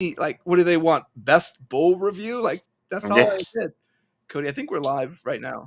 like, what do they want? Best bull review? Like, that's all I did. Cody, I think we're live right now.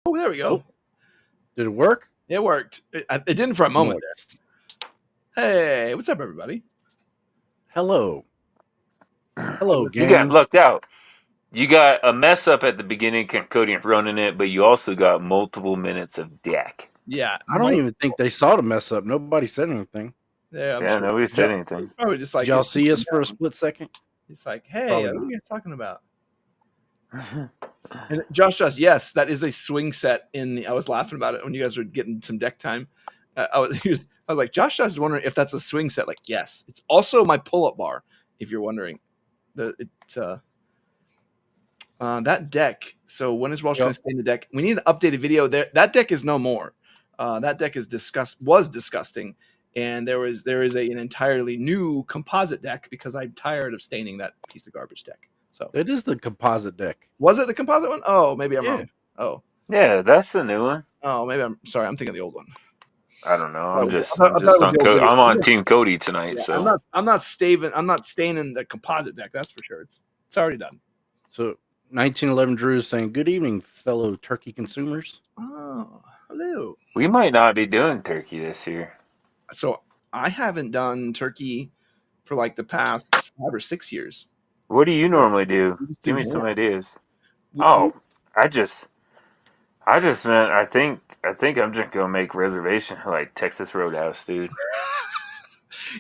Oh, there we go. Did it work? It worked. It didn't for a moment there. Hey, what's up, everybody? Hello. Hello, gang. You got lucked out. You got a mess up at the beginning, Cody running it, but you also got multiple minutes of deck. Yeah. I don't even think they saw the mess up. Nobody said anything. Yeah, sure. Nobody said anything. Probably just like, did y'all see us for a split second? It's like, hey, what are you guys talking about? And Josh, yes, that is a swing set. I was laughing about it when you guys were getting some deck time. I was like, Josh is wondering if that's a swing set. Like, yes, it's also my pull-up bar. If you're wondering, that deck. So when is Walsh going to stay in the deck? We need an updated video there. That deck is no more. That deck was disgusting, and there is an entirely new composite deck because I'm tired of staining that piece of garbage deck. So it is the composite deck. Was it the composite one? Oh, maybe I'm wrong. Oh, yeah, that's the new one. Oh, maybe I'm sorry. I'm thinking of the old one. I don't know. I'm on Team Cody tonight. Yeah, so I'm not staining the composite deck. That's for sure. It's already done. So 1911 Drew is saying, "Good evening, fellow turkey consumers." Oh, hello. We might not be doing turkey this year. So I haven't done turkey for like the past 5 or 6 years. What do you normally do? Give me some ideas. I just meant I think I'm just gonna make reservation like Texas Roadhouse, dude.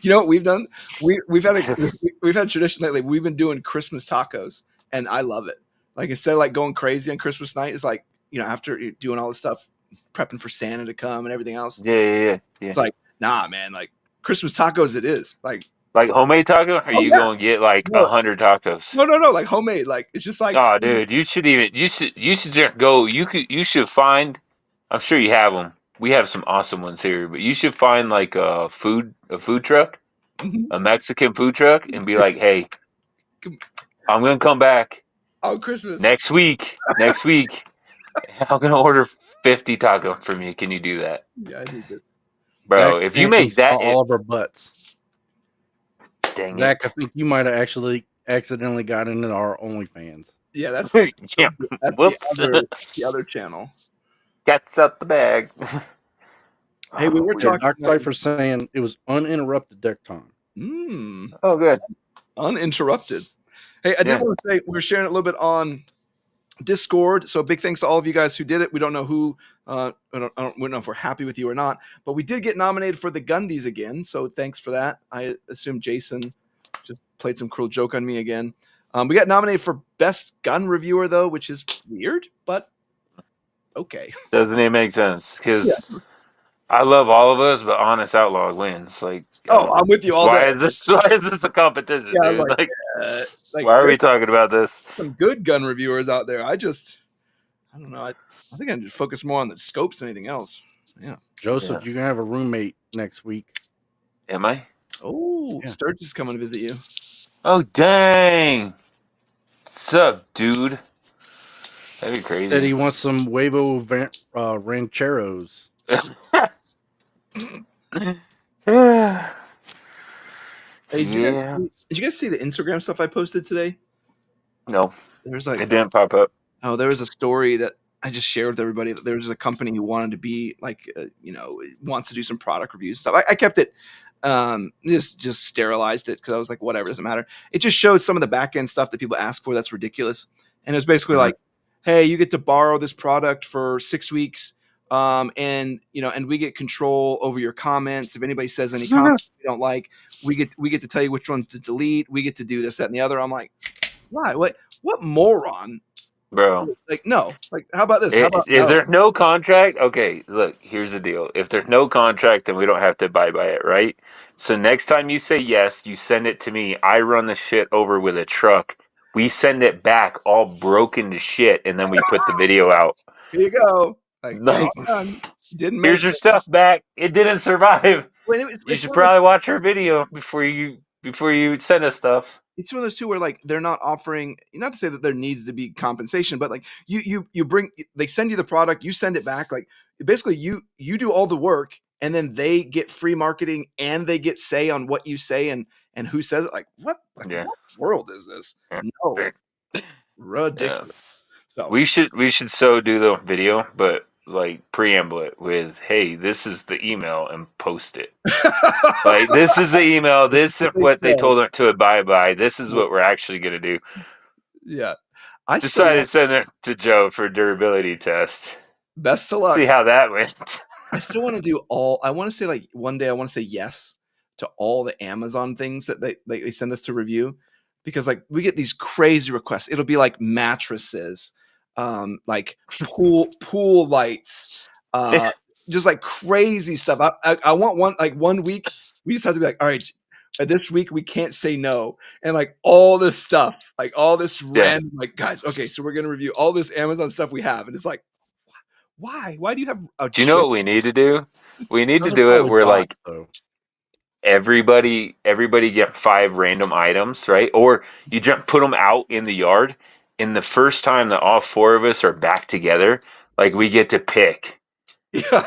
You know what we've done? We've had tradition lately. We've been doing Christmas tacos, and I love it. Like instead of like going crazy on Christmas night, it's like, you know, after doing all this stuff, prepping for Santa to come and everything else. Yeah. It's like, nah, man. Like Christmas tacos, it is like homemade taco. Or are you gonna get like 100 tacos? No. Like homemade. Like it's just like. Oh, dude, you should just go. You should find. I'm sure you have them. We have some awesome ones here, but you should find like a food truck, a Mexican food truck, and be like, hey, I'm gonna come back on Christmas next week. I'm gonna order 50 tacos from you. Can you do that? Yeah, I need this, bro. If you make that, all of our butts. Dang Zach, it. I think you might have actually accidentally got into our OnlyFans. Yeah, that's yeah. That's the other channel. Gets out the bag. Hey, we were talking. Dark Cypher saying it was uninterrupted deck time. Oh, good. Uninterrupted. Hey, I did want to say we were sharing a little bit on Discord. So big thanks to all of you guys who did it. We don't know who. We don't know if we're happy with you or not, but we did get nominated for the Gundies again. So thanks for that. I assume Jason just played some cruel joke on me again. We got nominated for Best Gun Reviewer, though, which is weird, but okay. Doesn't even make sense because I love all of us, but Honest Outlaw wins. Like, I'm with you all day. Why is this a competition, Yeah, dude? like, Why are we talking about this? Some good gun reviewers out there. I don't know. I think I just focus more on the scopes than anything else. Yeah. Joseph, you're gonna have a roommate next week. Am I? Oh, Sturgis is coming to visit you. Oh, dang. What's up, dude? That'd be crazy. Said he wants some huevo rancheros. Hey, did you guys see the Instagram stuff I posted today? No. There's it didn't pop up. Oh, there was a story that I just shared with everybody. That there was a company who wanted to be like, wants to do some product reviews and stuff. I kept it, just sterilized it because I was like, whatever, doesn't matter. It just showed some of the back end stuff that people ask for. That's ridiculous. And it was basically like, hey, you get to borrow this product for 6 weeks. And we get control over your comments. If anybody says any comments we don't like, we get to tell you which ones to delete. We get to do this, that, and the other. I'm like, why? What moron? Bro. Like, no. Like, how about this? If there's no contract, okay, look, here's the deal. If there's no contract, then we don't have to abide by it, right? So next time you say yes, you send it to me. I run the shit over with a truck. We send it back all broken to shit, and then we put the video out. Here you go. Like didn't make here's your stuff back. It didn't survive. You should probably watch our video before you send us stuff. It's one of those two where like they're not offering, not to say that there needs to be compensation, but like you bring, they send you the product, you send it back. Like basically you do all the work and then they get free marketing and they get say on what you say and who says it. Like what? What world is this? No, ridiculous. So we should so do the video, but like preamble it with, hey, this is the email and post it. Like, this is the email. This is what they told them to abide by. This is what we're actually going to do. Yeah. I decided to send it to Joe for durability test. Best of luck. See how that went. I still want to do I want to say like one day I want to say yes to all the Amazon things that they send us to review, because like we get these crazy requests. It'll be like mattresses, like pool lights, just like crazy stuff. I want one, like 1 week we just have to be like, all right, this week we can't say no, and like all this stuff, like all this random, like, guys, okay, so we're gonna review all this Amazon stuff we have, and it's like, why do you have do you know what we need to do? We need to do it where like everybody get 5 random items, right? Or you just put them out in the yard. In the first time that all 4 of us are back together, like we get to pick. Yeah.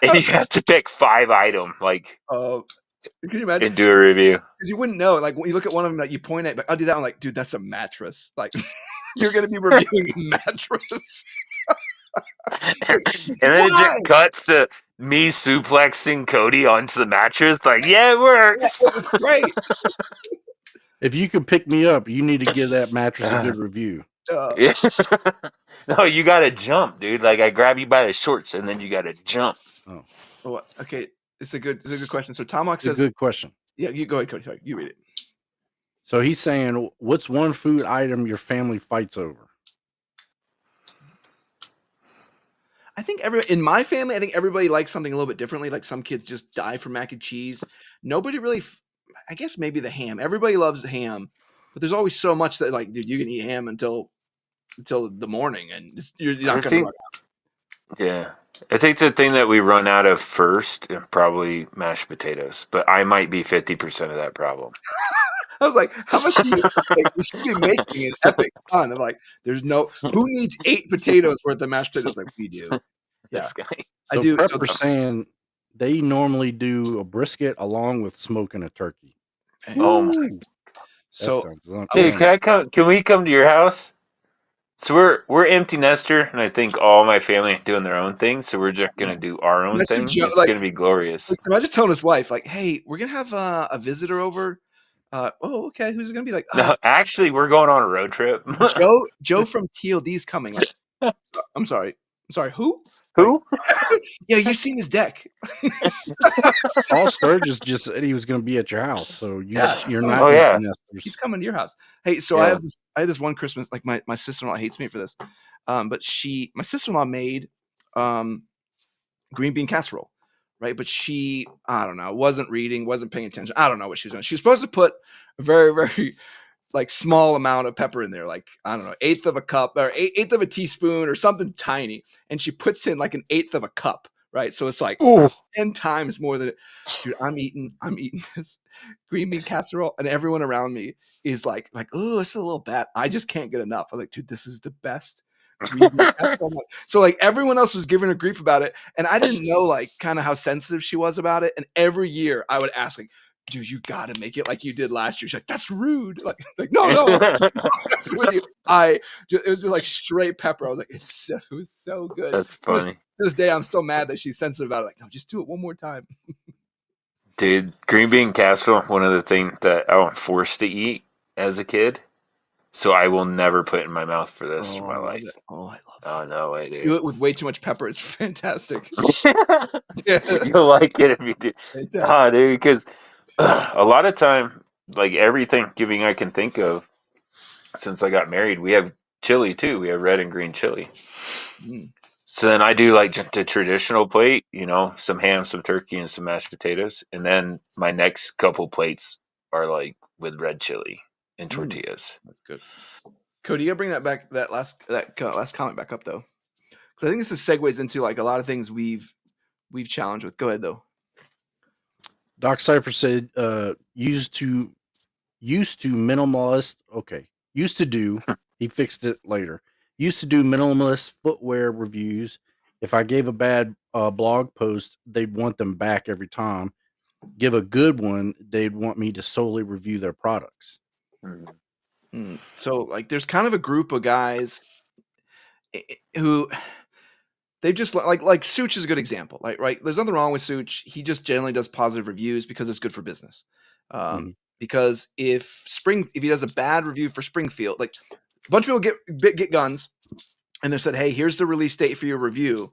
And you have to pick 5 items, like, can you imagine? And do a review. Because you wouldn't know. Like when you look at one of them, like you point at, like, I'll do that one. Like, dude, that's a mattress. Like, you're gonna be reviewing a mattress. And then it just cuts to me suplexing Cody onto the mattress. Like, yeah, it works. Yeah, it great. If you could pick me up, you need to give that mattress a good review. No, you gotta jump, dude. Like I grab you by the shorts, and then you gotta jump. Oh, okay. It's a good question. So Tomahawk says, a good question. Yeah, you go ahead, Cody. Sorry, you read it. So he's saying, what's one food item your family fights over? I think in my family, I think everybody likes something a little bit differently. Like some kids just die for mac and cheese. Nobody really, I guess maybe the ham. Everybody loves the ham, but there's always so much that, like, dude, you can eat ham until the morning, and you're not going to run out. Yeah. I think the thing that we run out of first is probably mashed potatoes, but I might be 50% of that problem. I was like, how much do you think we should be making an epic ton? I'm like, who needs 8 potatoes worth of mashed potatoes? Like, we do. Yeah. This guy. I do. Prepper saying they normally do a brisket along with smoking a turkey. Oh my! So, hey, can we come to your house? So we're empty nester, and I think all my family are doing their own thing. So we're just gonna do our own thing. It's gonna be glorious. Like, imagine telling his wife, like, "Hey, we're gonna have a visitor over." Okay. Who's it gonna be? Like, no, actually, we're going on a road trip. Joe from TLD's coming. Like, I'm sorry. I'm sorry, who? Who? Yeah, you've seen his deck. All Sturgis just said he was going to be at your house, so you're not Oh, yeah. empty nesters. He's coming to your house. Hey, so Yeah. I had this one Christmas, like my sister-in-law hates me for this. But my sister-in-law made green bean casserole, right? But she, I don't know, wasn't reading, wasn't paying attention. I don't know what she was doing. She was supposed to put a very, very like small amount of pepper in there, like I don't know, eighth of a cup or eighth of a teaspoon or something tiny. And she puts in like an eighth of a cup, right? So it's like 10 times more than it. Dude, I'm eating this green bean casserole, and everyone around me is like, oh, it's a little bad. I just can't get enough. I'm like, dude, this is the best green bean casserole. So like everyone else was giving her grief about it, and I didn't know like kind of how sensitive she was about it. And every year I would ask like, dude, you gotta make it like you did last year. She's like, that's rude. Like no, with you. It was just like straight pepper. I was like, it was so good. That's funny. To this day, I'm still mad that she's sensitive about it. Like, no, just do it one more time. Dude, green bean casserole, one of the things that I was forced to eat as a kid. So I will never put in my mouth for the rest of my life. Oh, I love it. Oh, no way, dude. Do it with way too much pepper. It's fantastic. You'll like it if you do. Dude, because a lot of time, like every Thanksgiving I can think of since I got married, we have chili too. We have red and green chili. So then I do like the traditional plate, some ham, some turkey, and some mashed potatoes. And then my next couple plates are like with red chili and tortillas. That's good. Cody, you gotta bring that last comment back up though, because I think this segues into like a lot of things we've challenged with. Go ahead though. Doc Cypher said, used to minimalist. Okay, used to do. He fixed it later. Used to do minimalist footwear reviews. If I gave a bad blog post, they'd want them back every time. Give a good one, they'd want me to solely review their products. So like there's kind of a group of guys who they just like Such is a good example. Like, right, there's nothing wrong with Such. He just generally does positive reviews because it's good for business. Because if he does a bad review for Springfield, like a bunch of people get guns and they said, hey, here's the release date for your review.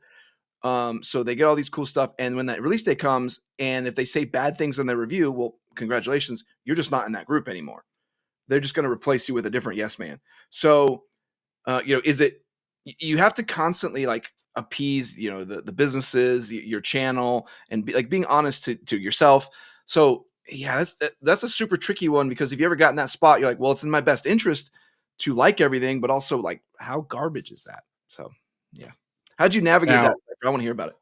So they get all these cool stuff, and when that release date comes, and if they say bad things in their review, well, congratulations, you're just not in that group anymore. They're just going to replace you with a different yes man. So, you have to constantly like appease, the businesses, your channel, and being honest to yourself. So yeah, that's a super tricky one, because if you ever got in that spot, you're like, well, it's in my best interest to like everything, but also like, how garbage is that? So yeah. How'd you navigate that? I want to hear about it.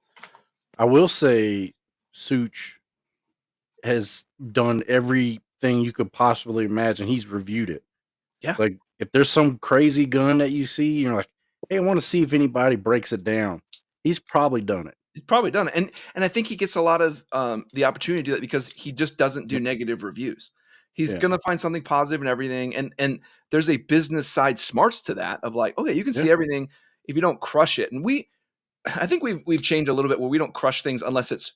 I will say Such has done everything you could possibly imagine. He's reviewed it. Yeah. Like if there's some crazy gun that you see, you're like, hey, I want to see if anybody breaks it down. He's probably done it. He's probably done it. And I think he gets a lot of the opportunity to do that because he just doesn't do negative reviews. He's going to find something positive in everything. And there's a business side smarts to that of like, okay, you can see everything if you don't crush it. And I think we've changed a little bit where we don't crush things unless it's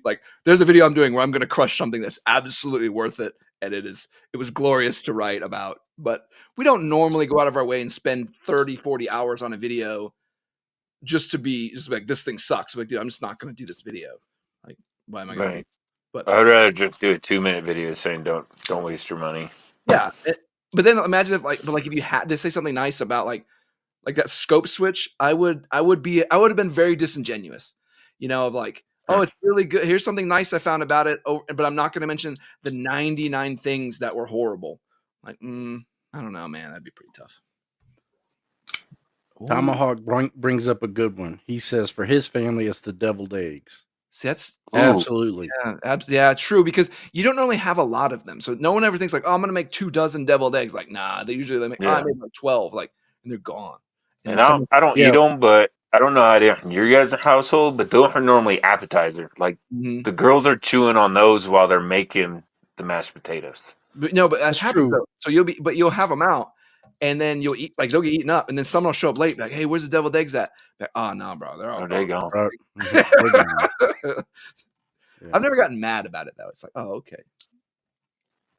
like there's a video I'm doing where I'm going to crush something that's absolutely worth it. And it was glorious to write about, but we don't normally go out of our way and spend 30, 40 hours on a video just like, this thing sucks. Like, dude, I'm just not going to do this video. Like, why am I going to? But I'd rather just do a 2-minute video saying don't waste your money. Yeah. But then imagine if if you had to say something nice about like that scope switch, I would have been very disingenuous, of like, oh, it's really good. Here's something nice I found about it. Oh, but I'm not going to mention the 99 things that were horrible. Like, I don't know, man. That'd be pretty tough. Tomahawk brings up a good one. He says for his family, it's the deviled eggs. See, that's absolutely. Yeah, true. Because you don't normally have a lot of them. So no one ever thinks like, oh, I'm going to make 24 deviled eggs. Like, nah, they usually I made like 12, like, and they're gone. And I don't eat them, but I don't know how they are in your guys' household, but those are normally appetizers. Like the girls are chewing on those while they're making the mashed potatoes. But no, but that's true. So you'll have them out, and then you'll eat, like they'll get eaten up, and then someone will show up late, like, hey, where's the deviled eggs at? Like, oh no, bro, they're all gone. I've never gotten mad about it though. It's like, oh, okay.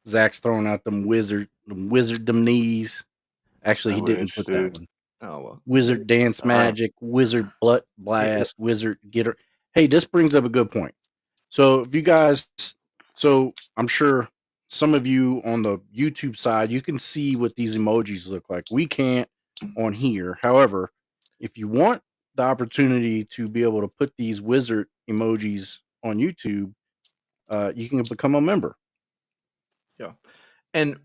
Zach's throwing out them wizard knees. Actually, he didn't put that one. Oh well. Wizard Dance Magic, Wizard Blood Blast, Wizard Getter. Hey, this brings up a good point. So if you guys, so I'm sure some of you on the YouTube side, you can see what these emojis look like. We can't on here. However, if you want the opportunity to be able to put these wizard emojis on YouTube, you can become a member. Yeah, and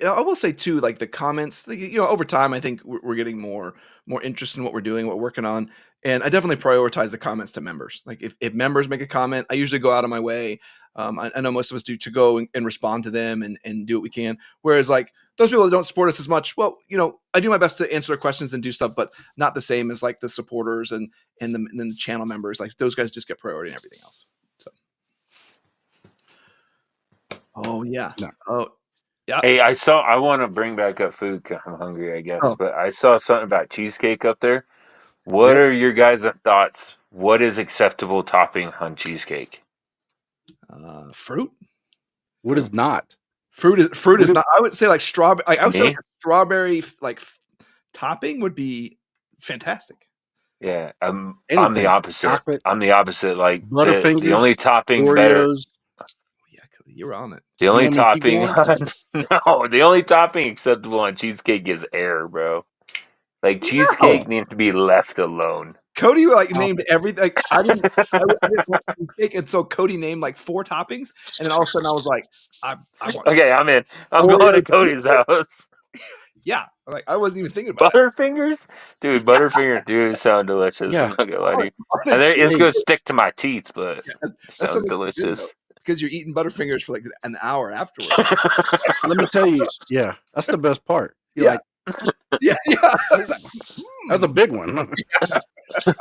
I will say too, like the comments, over time, I think we're getting more interest in what we're doing, what we're working on, and I definitely prioritize the comments to members. Like if members make a comment, I usually go out of my way. I know most of us do to go and respond to them and do what we can. Whereas like those people that don't support us as much, well, I do my best to answer their questions and do stuff, but not the same as like the supporters and then the channel members. Like those guys just get priority and everything else. So. Oh yeah. No. Oh. Yeah. Hey, I want to bring back up food 'cause I'm hungry, I guess. But I saw something about cheesecake up there. What are your guys' thoughts? What is acceptable topping on cheesecake? Fruit. What is not? Fruit is not. I would say like strawberry. I would say like a strawberry topping would be fantastic. Yeah, I'm the opposite. Chocolate, I'm the opposite. Like Butterfingers, the only topping Oreos. better. Yeah, Cody, you're on it. The only topping the only topping acceptable on cheesecake is air, bro. Like cheesecake needs to be left alone. Cody named everything. Like, I didn't want cheesecake, and so Cody named like 4 toppings, and then all of a sudden I was like, I want. Okay, I'm in. I'm going to Cody's house. Yeah, like I wasn't even thinking about Butterfingers, dude. Butterfingers do sound delicious. Yeah. I'm not gonna lie to you. And it's gonna stick to my teeth, but it sounds delicious. Because you're eating Butterfingers for like an hour afterwards. Let me tell you, yeah, that's the best part. You're like, yeah. That's a big one.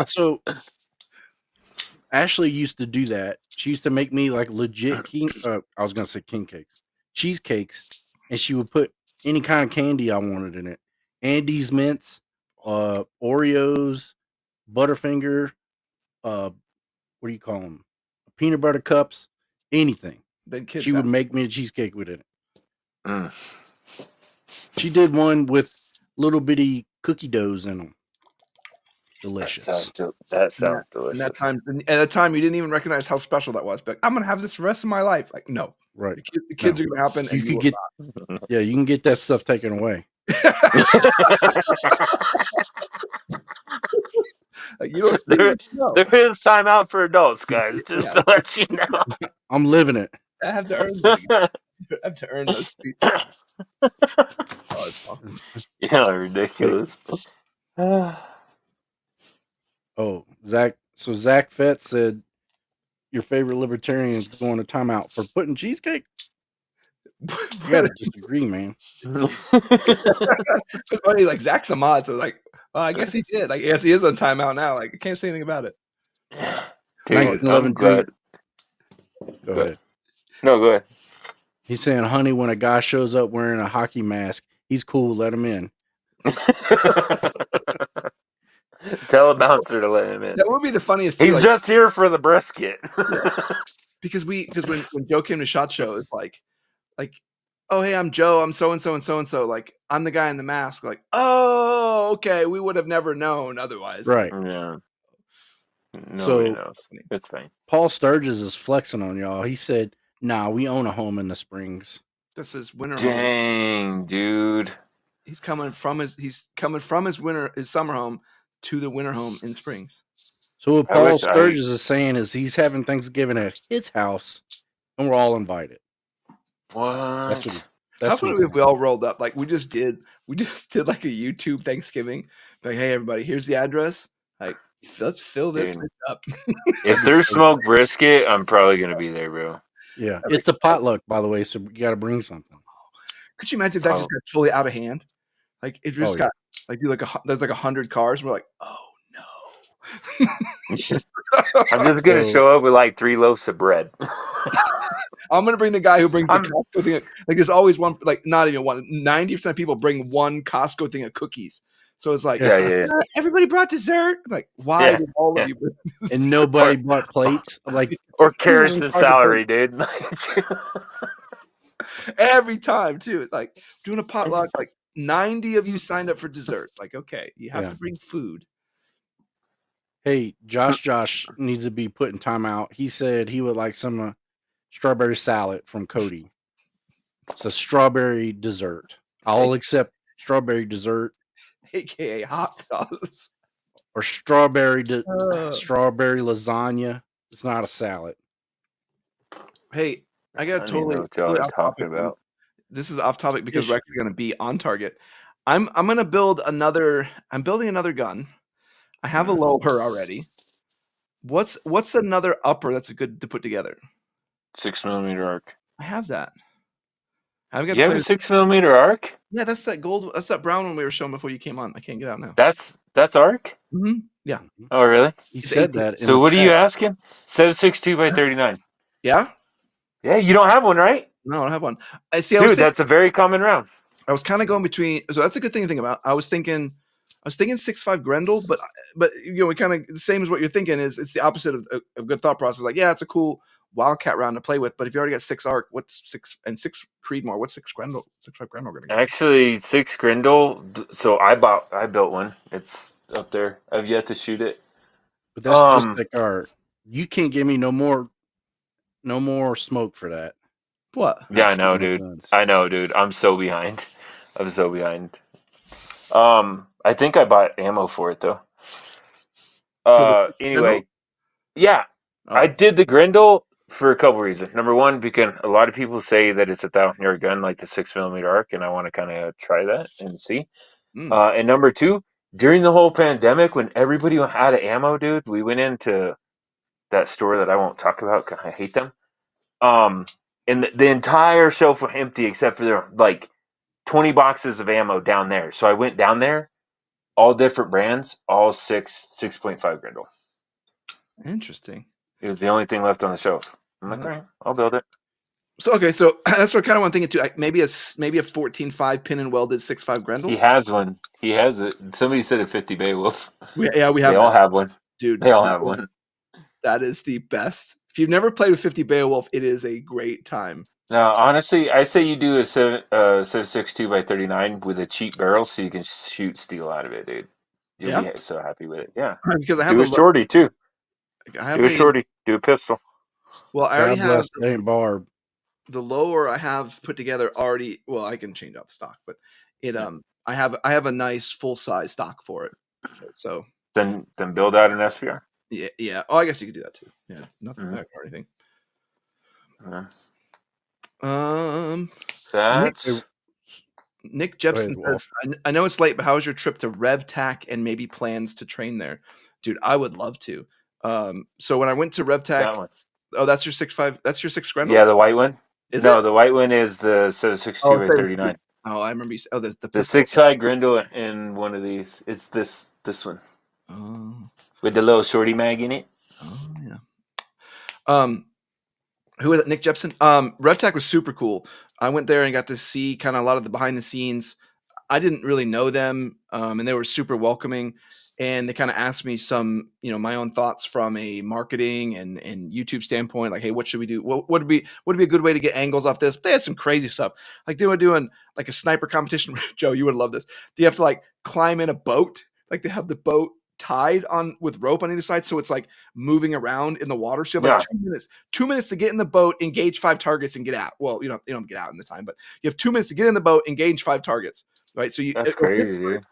So Ashley used to do that. She used to make me like legit I was gonna say king cakes, cheesecakes, and she would put any kind of candy I wanted in it. Andes mints, Oreos, Butterfinger, what do you call them? Peanut butter cups, anything. Then kids she would make me a cheesecake with it. She did one with little bitty cookie doughs in them. Delicious. That sounds delicious. And at that time, you didn't even recognize how special that was. But I'm gonna have this the rest of my life. Like, no, right? The kids are gonna happen. You can get, yeah, you can get that stuff taken away. There is time out for adults, guys. Just to let you know, I'm living it. I have to earn. I have to earn those seats. Yeah, ridiculous. Oh, Zach. So Zach Fett said your favorite libertarian is going to timeout for putting cheesecake. You gotta disagree, man. It's funny, like Zach's a mod, so like, I guess he did. Like, yes, he is on timeout now. Like, I can't say anything about it. Dude, I'm glad. Go ahead. No, go ahead. He's saying, honey, when a guy shows up wearing a hockey mask, he's cool. Let him in. Tell a bouncer to let him in. That would be the funniest. He's just here for the brisket. Because when Joe came to SHOT Show, it's like, oh hey, I'm Joe. I'm so and so and so and so. Like, I'm the guy in the mask. Like, oh, okay. We would have never known otherwise. Right. Yeah. Nobody knows. It's fine. Paul Sturgis is flexing on y'all. He said, "Nah, we own a home in the Springs. This is winter home." Dang, dude. He's coming from his summer home to the winter home in Springs. So what Paul Sturgis is saying is he's having Thanksgiving at his house, and we're all invited. What? How funny if we all rolled up? Like we just did like a YouTube Thanksgiving. Like, hey everybody, here's the address. Like, let's fill this up. If there's smoked brisket, I'm probably gonna be there, bro. Yeah, it's a potluck, by the way, so you got to bring something. Could you imagine if that just got totally out of hand? Like if you just got like there's like 100 cars, and we're like, oh no. I'm just gonna show up with like 3 loaves of bread. I'm gonna bring the guy who brings the Costco thing. Like there's always one, like not even one. 90% of people bring one Costco thing of cookies. So it's like, everybody brought dessert. Like, why did all of you bring this? And nobody bought plates? Like, or carrots and celery, dude. Every time too. It's like doing a potluck. Like 90 of you signed up for dessert. Like, okay, you have Yeah. to bring food. Hey, Josh needs to be put in timeout. He said he would like some strawberry salad from Cody. It's a strawberry dessert. I'll accept strawberry dessert AKA hot sauce. or strawberry lasagna. It's not a salad. Hey, I got I don't even know what y'all are talking about. This is off topic because Yes. we're actually going to be on target. I'm going to build another. I'm building another gun. I have a lower already. What's another upper that's good to put together? 6mm arc. I have that. I've got You have a 6mm arc? Yeah, that's that gold. That's that brown one we were showing before you came on. I can't get out now. That's arc? Mm-hmm. Yeah. Oh, really? He It's said 18. that. So what are you asking? 7.62 by 39. Yeah. Yeah, you don't have one, right? No, I don't have one. I see. Dude, that's a very common round. I was kind of going between. So that's a good thing to think about. I was thinking 6.5 Grendel, but we kind of the same as what you're thinking is it's the opposite of a good thought process. Like, yeah, it's a cool Wildcat round to play with, but if you already got 6 arc, what's 6 and 6 Creedmoor? What's 6 Grendel? 6.5 Grendel gonna get? Actually, 6 Grendel. So I built one. It's up there. I've yet to shoot it. But that's just like you can't give me no more smoke for that. What? Yeah, I know, dude. I know, dude. I'm so behind. I think I bought ammo for it though. Anyway, yeah, I did the Grendel for a couple reasons. Number one, because a lot of people say that it's a 1,000-yard gun like the 6mm arc, and I want to kind of try that and see. And number two, during the whole pandemic, when everybody had out of ammo, dude, we went into that store that I won't talk about because I hate them. And the entire shelf was empty except for there like 20 boxes of ammo down there. So I went down there, all different brands, all 6.5 Grendel. Interesting. It was the only thing left on the shelf. I'm like, all right, I'll build it. So that's what I kind of want to think too. Maybe a 14.5 pin and welded 6.5 Grendel. He has one. He has it. Somebody said a 50 Beowulf. We have. They all have one, dude. They all have one. That is the best. If you've never played with 50 Beowulf, it is a great time. Now, honestly, I say you do a 7.62 by 39 with a cheap barrel so you can shoot steel out of it, dude. You'll be so happy with it. Yeah. Because I have do a shorty too. Do a shorty. Do a pistol. Well, I already have Barb. The lower I have put together already. Well, I can change out the stock, but it I have a nice full size stock for it. So then build out an SPR. Yeah. Oh, I guess you could do that too. Yeah, nothing or anything. That's Nick Jepson says, I know it's late, but how was your trip to RevTac and maybe plans to train there? Dude, I would love to. So when I went to RevTac, that's your 6.5. That's your 6 Grendel? Yeah, the white one. Is no, it? the white one is the 7.62 by 39. Oh, I remember you said, the 6.5 Grendel in one of these. It's this one. With the little shorty mag in it. Oh yeah. Who was it? Nick Jepson. RevTac was super cool. I went there and got to see kind of a lot of the behind the scenes. I didn't really know them, and they were super welcoming. And they kind of asked me some, my own thoughts from a marketing and YouTube standpoint. Like, hey, what should we do? What would be a good way to get angles off this? But they had some crazy stuff. Like they were doing like a sniper competition. Joe, you would love this. Do you have to like climb in a boat? Like they have the boat tied on with rope on either side, so it's like moving around in the water. So you have like 2 minutes to get in the boat, engage 5 targets, and get out. Well, you don't get out in the time, but you have 2 minutes to get in the boat, engage 5 targets. Right? So that's crazy, dude.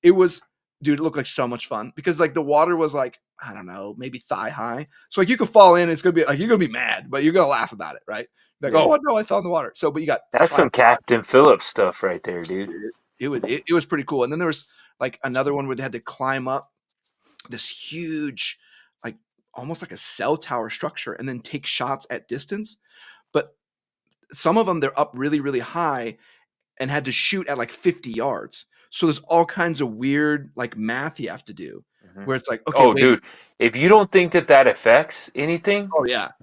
It was. Dude, it looked like so much fun because like the water was like, I don't know, maybe thigh high. So like you could fall in, it's gonna be like you're gonna be mad, but you're gonna laugh about it, right? Like, oh no, I fell in the water. So but you got that's some Captain Phillips stuff right there, dude. It was pretty cool. And then there was like another one where they had to climb up this huge, like almost like a cell tower structure and then take shots at distance. But some of them they're up really, really high and had to shoot at like 50 yards. So there's all kinds of weird like math you have to do where it's like, okay, dude, if you don't think that affects anything,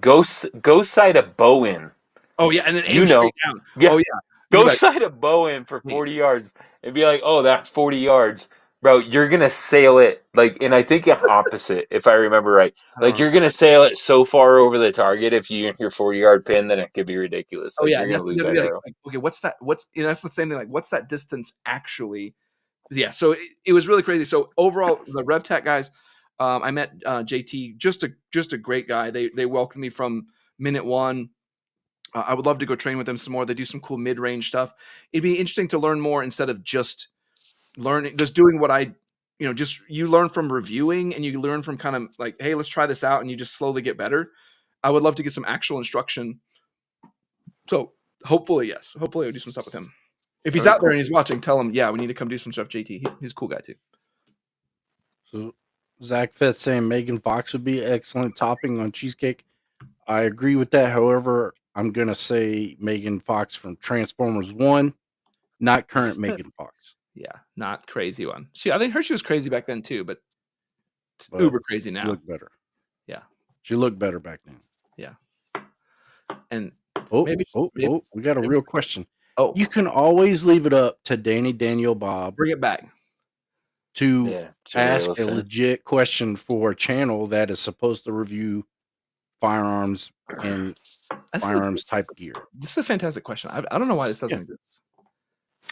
go sight a bow in. Oh yeah, and then aim straight down. Yeah. Oh yeah, go sight a bow in for 40 yards and be like, oh, that's 40 yards. Bro, you're gonna sail it and I think opposite, if I remember right. Like know. you're gonna sail it so far over the target if you your 40-yard pin, then it could be ridiculous. Oh Like yeah, you're and gonna that's lose gonna that be arrow. like, okay, what's that? That's the same thing. Like, what's that distance actually? Yeah, so it was really crazy. So overall, the RevTech guys, I met JT, just a great guy. They welcomed me from minute one. I would love to go train with them some more. They do some cool mid-range stuff. It'd be interesting to learn more instead of just doing what I, just you learn from reviewing and you learn from kind of like, hey, let's try this out, and you just slowly get better. I would love to get some actual instruction. So hopefully, yes, hopefully I'll do some stuff with him. If he's Very out there cool. and he's watching, tell him, yeah, we need to come do some stuff. JT, he's a cool guy too. So Zach Fett saying Megan Fox would be an excellent topping on cheesecake. I agree with that. However, I'm gonna say Megan Fox from Transformers 1, not current Megan Fox. Yeah, not crazy one. I think she was crazy back then too, but it's But uber crazy she now. looked better. Yeah. She looked better back then. Yeah. And we got a real question. Oh, You can always leave it up to Danny Daniel Bob bring it back. to ask a legit question for a channel that is supposed to review firearms and firearms type gear. This is a fantastic question. I don't know why this doesn't exist.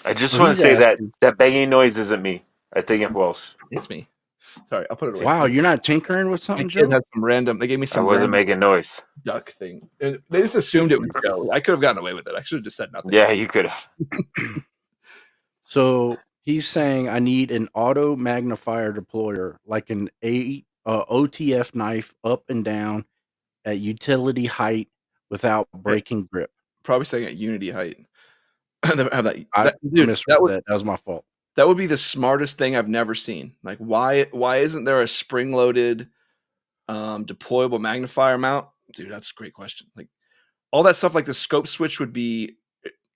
I just want to say that banging noise isn't me. I think it's Walsh. It's me. Sorry, I'll put it away. Wow, you're not tinkering with something, Joe? Had some random. They gave me some. I wasn't making noise. Duck thing. They just assumed it was Joe. I could have gotten away with it. I should have just said nothing. Yeah, you could have. So he's saying I need an auto magnifier deployer, like an OTF knife, up and down at utility height without breaking grip. Probably saying at unity height. I misread that. That was my fault. That would be the smartest thing I've never seen. Like, why isn't there a spring-loaded deployable magnifier mount? Dude, that's a great question. Like, all that stuff, like the scope switch, would be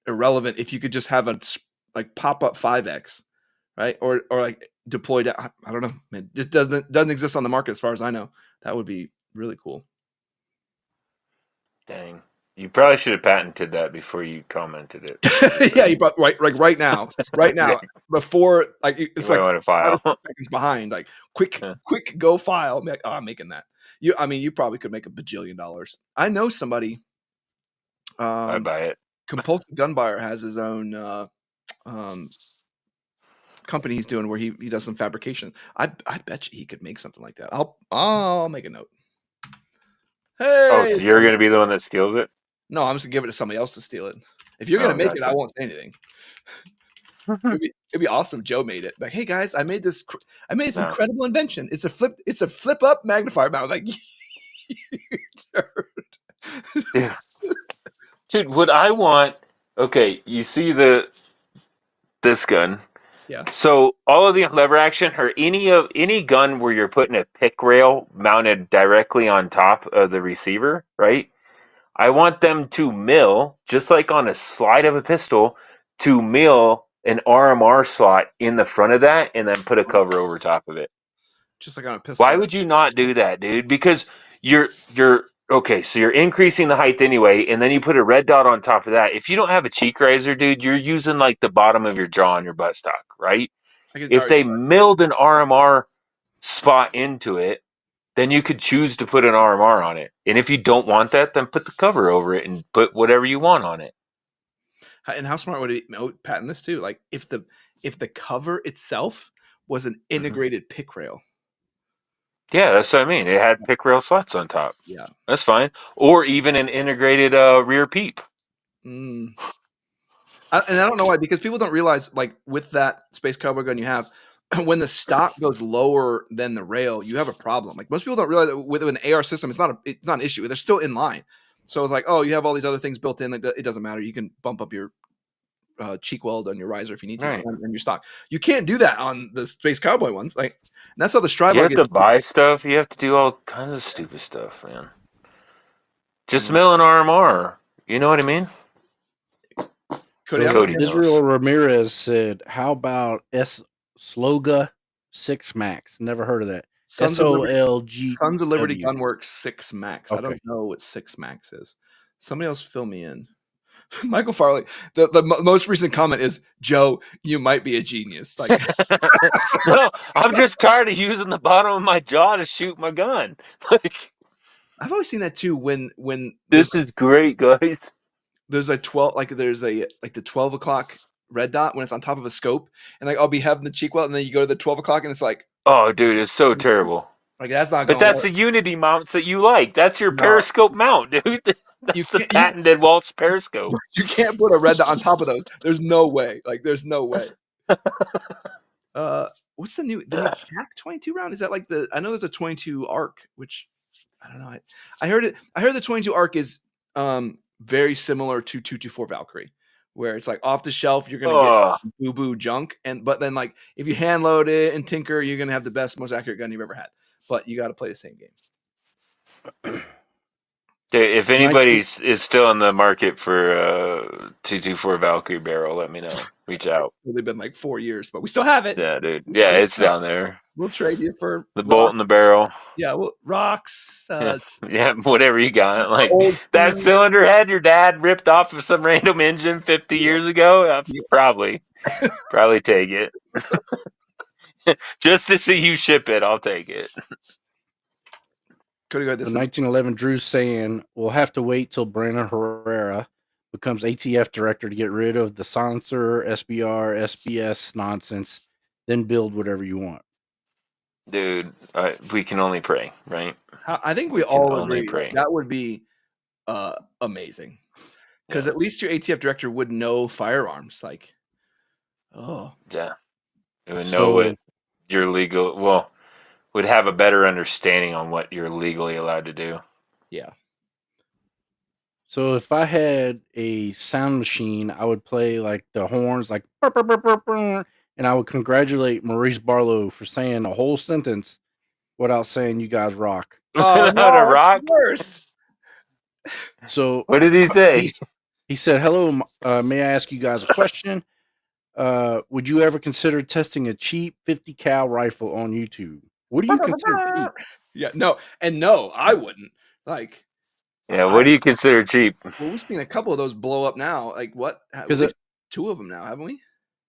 irrelevant if you could just have a pop-up 5x, right? Or like deployed. I don't know. It just doesn't exist on the market as far as I know. That would be really cool. Dang. You probably should have patented that before you commented it. Yeah, you probably right now, before it's like a file. seconds behind. Like quick go file. I'm like, oh, I'm making that. You probably could make $1 bajillion. I know somebody. I buy it. Compulsive Gun Buyer has his own company he's doing where he does some fabrication. I bet you he could make something like that. I'll make a note. Hey. Oh, so you're gonna be the one that steals it? No, I'm just gonna give it to somebody else to steal it. If you're gonna make it, I won't say anything. It'd be awesome if Joe made it. Like, hey guys, I made this incredible invention. It's a flip up magnifier mount. Like, dude, what I want. Okay, you see this gun. Yeah. So all of the lever action, or any gun where you're putting a pick rail mounted directly on top of the receiver, right? I want them to mill, just like on a slide of a pistol, to mill an RMR slot in the front of that and then put a cover over top of it. Just like on a pistol. Why would you not do that, dude? Because you're okay, so you're increasing the height anyway, and then you put a red dot on top of that. If you don't have a cheek riser, dude, you're using like the bottom of your jaw on your buttstock, right? If they milled an RMR spot into it, then you could choose to put an RMR on it. And if you don't want that, then put the cover over it and put whatever you want on it. And how smart would it be? Patent this too. Like if the cover itself was an integrated pick rail. Yeah, that's what I mean. It had pick rail slots on top. Yeah, that's fine. Or even an integrated rear peep. And I don't know why, because people don't realize, like with that Space Cowboy gun you have, when the stock goes lower than the rail, you have a problem. Like most people don't realize that with an AR system, it's not an issue. They're still in line. So it's like, oh, you have all these other things built in. It doesn't matter. You can bump up your cheek weld on your riser if you need to, right, on your stock. You can't do that on the Space Cowboy ones. Like, and that's how the Stride. You have to buy stuff. You have to do all kinds of stupid stuff, man. Just mill an RMR. You know what I mean? Cody Israel Ramirez said, "How about Sloga 6 Max? Never heard of that. Sons of Liberty Gunworks 6 Max. Okay. I don't know what 6 Max is. Somebody else fill me in. Michael Farley. The most recent comment is, Joe, you might be a genius. Like, no, I'm just tired of using the bottom of my jaw to shoot my gun. Like, I've always seen that too. When this is great, guys. there's a 12, like there's a like the 12 o'clock red dot when it's on top of a scope, and like I'll be having the cheek weld, and then you go to the 12 o'clock, and it's like, Oh, dude, it's so terrible. like that's not. But gonna that's work. the Unity mounts that you like. That's your No. periscope mount, dude. That's the patented Walsh periscope. You can't put a red dot on top of those. There's no way. Like, there's no way. What's the new TAC 22 round? Is that like I know there's a 22 arc, which I don't know. I heard it. I heard the 22 arc is very similar to 224 Valkyrie, where it's like off the shelf, you're gonna get boo boo junk, but then like if you hand load it and tinker, you're gonna have the best, most accurate gun you've ever had. But you got to play the same game. If anybody is still in the market for 224 Valkyrie barrel, let me know. Reach out. It's only been like 4 years, but we still have it. Yeah, dude. Yeah, it's down there. We'll trade you for the bolt in the barrel. Yeah, well, rocks. Yeah, whatever you got. Like that cylinder head your dad ripped off of some random engine 50 years ago. Probably take it. Just to see you ship it, I'll take it. Cody, go the 1911 Drew's saying we'll have to wait till Brandon Herrera becomes ATF director to get rid of the silencer, SBR, SBS nonsense, then build whatever you want. Dude, we can only pray, right? I think we all agree that would be amazing, because at least your ATF director would know firearms. Like, it would know what you're legal. Well, would have a better understanding on what you're legally allowed to do. Yeah. So if I had a sound machine, I would play like the horns, like burr, burr, burr, burr, burr, and I would congratulate Maurice Barlow for saying a whole sentence without saying "you guys rock." Oh no, to rock. Worst. So what did he say? He said, "Hello, may I ask you guys a question? Would you ever consider testing a cheap 50 cal rifle on YouTube? What do you consider cheap?" Yeah, no, I wouldn't. Like, yeah, what do you consider cheap? Well, we've seen a couple of those blow up now. Like, what? Because 2 of them now, haven't we?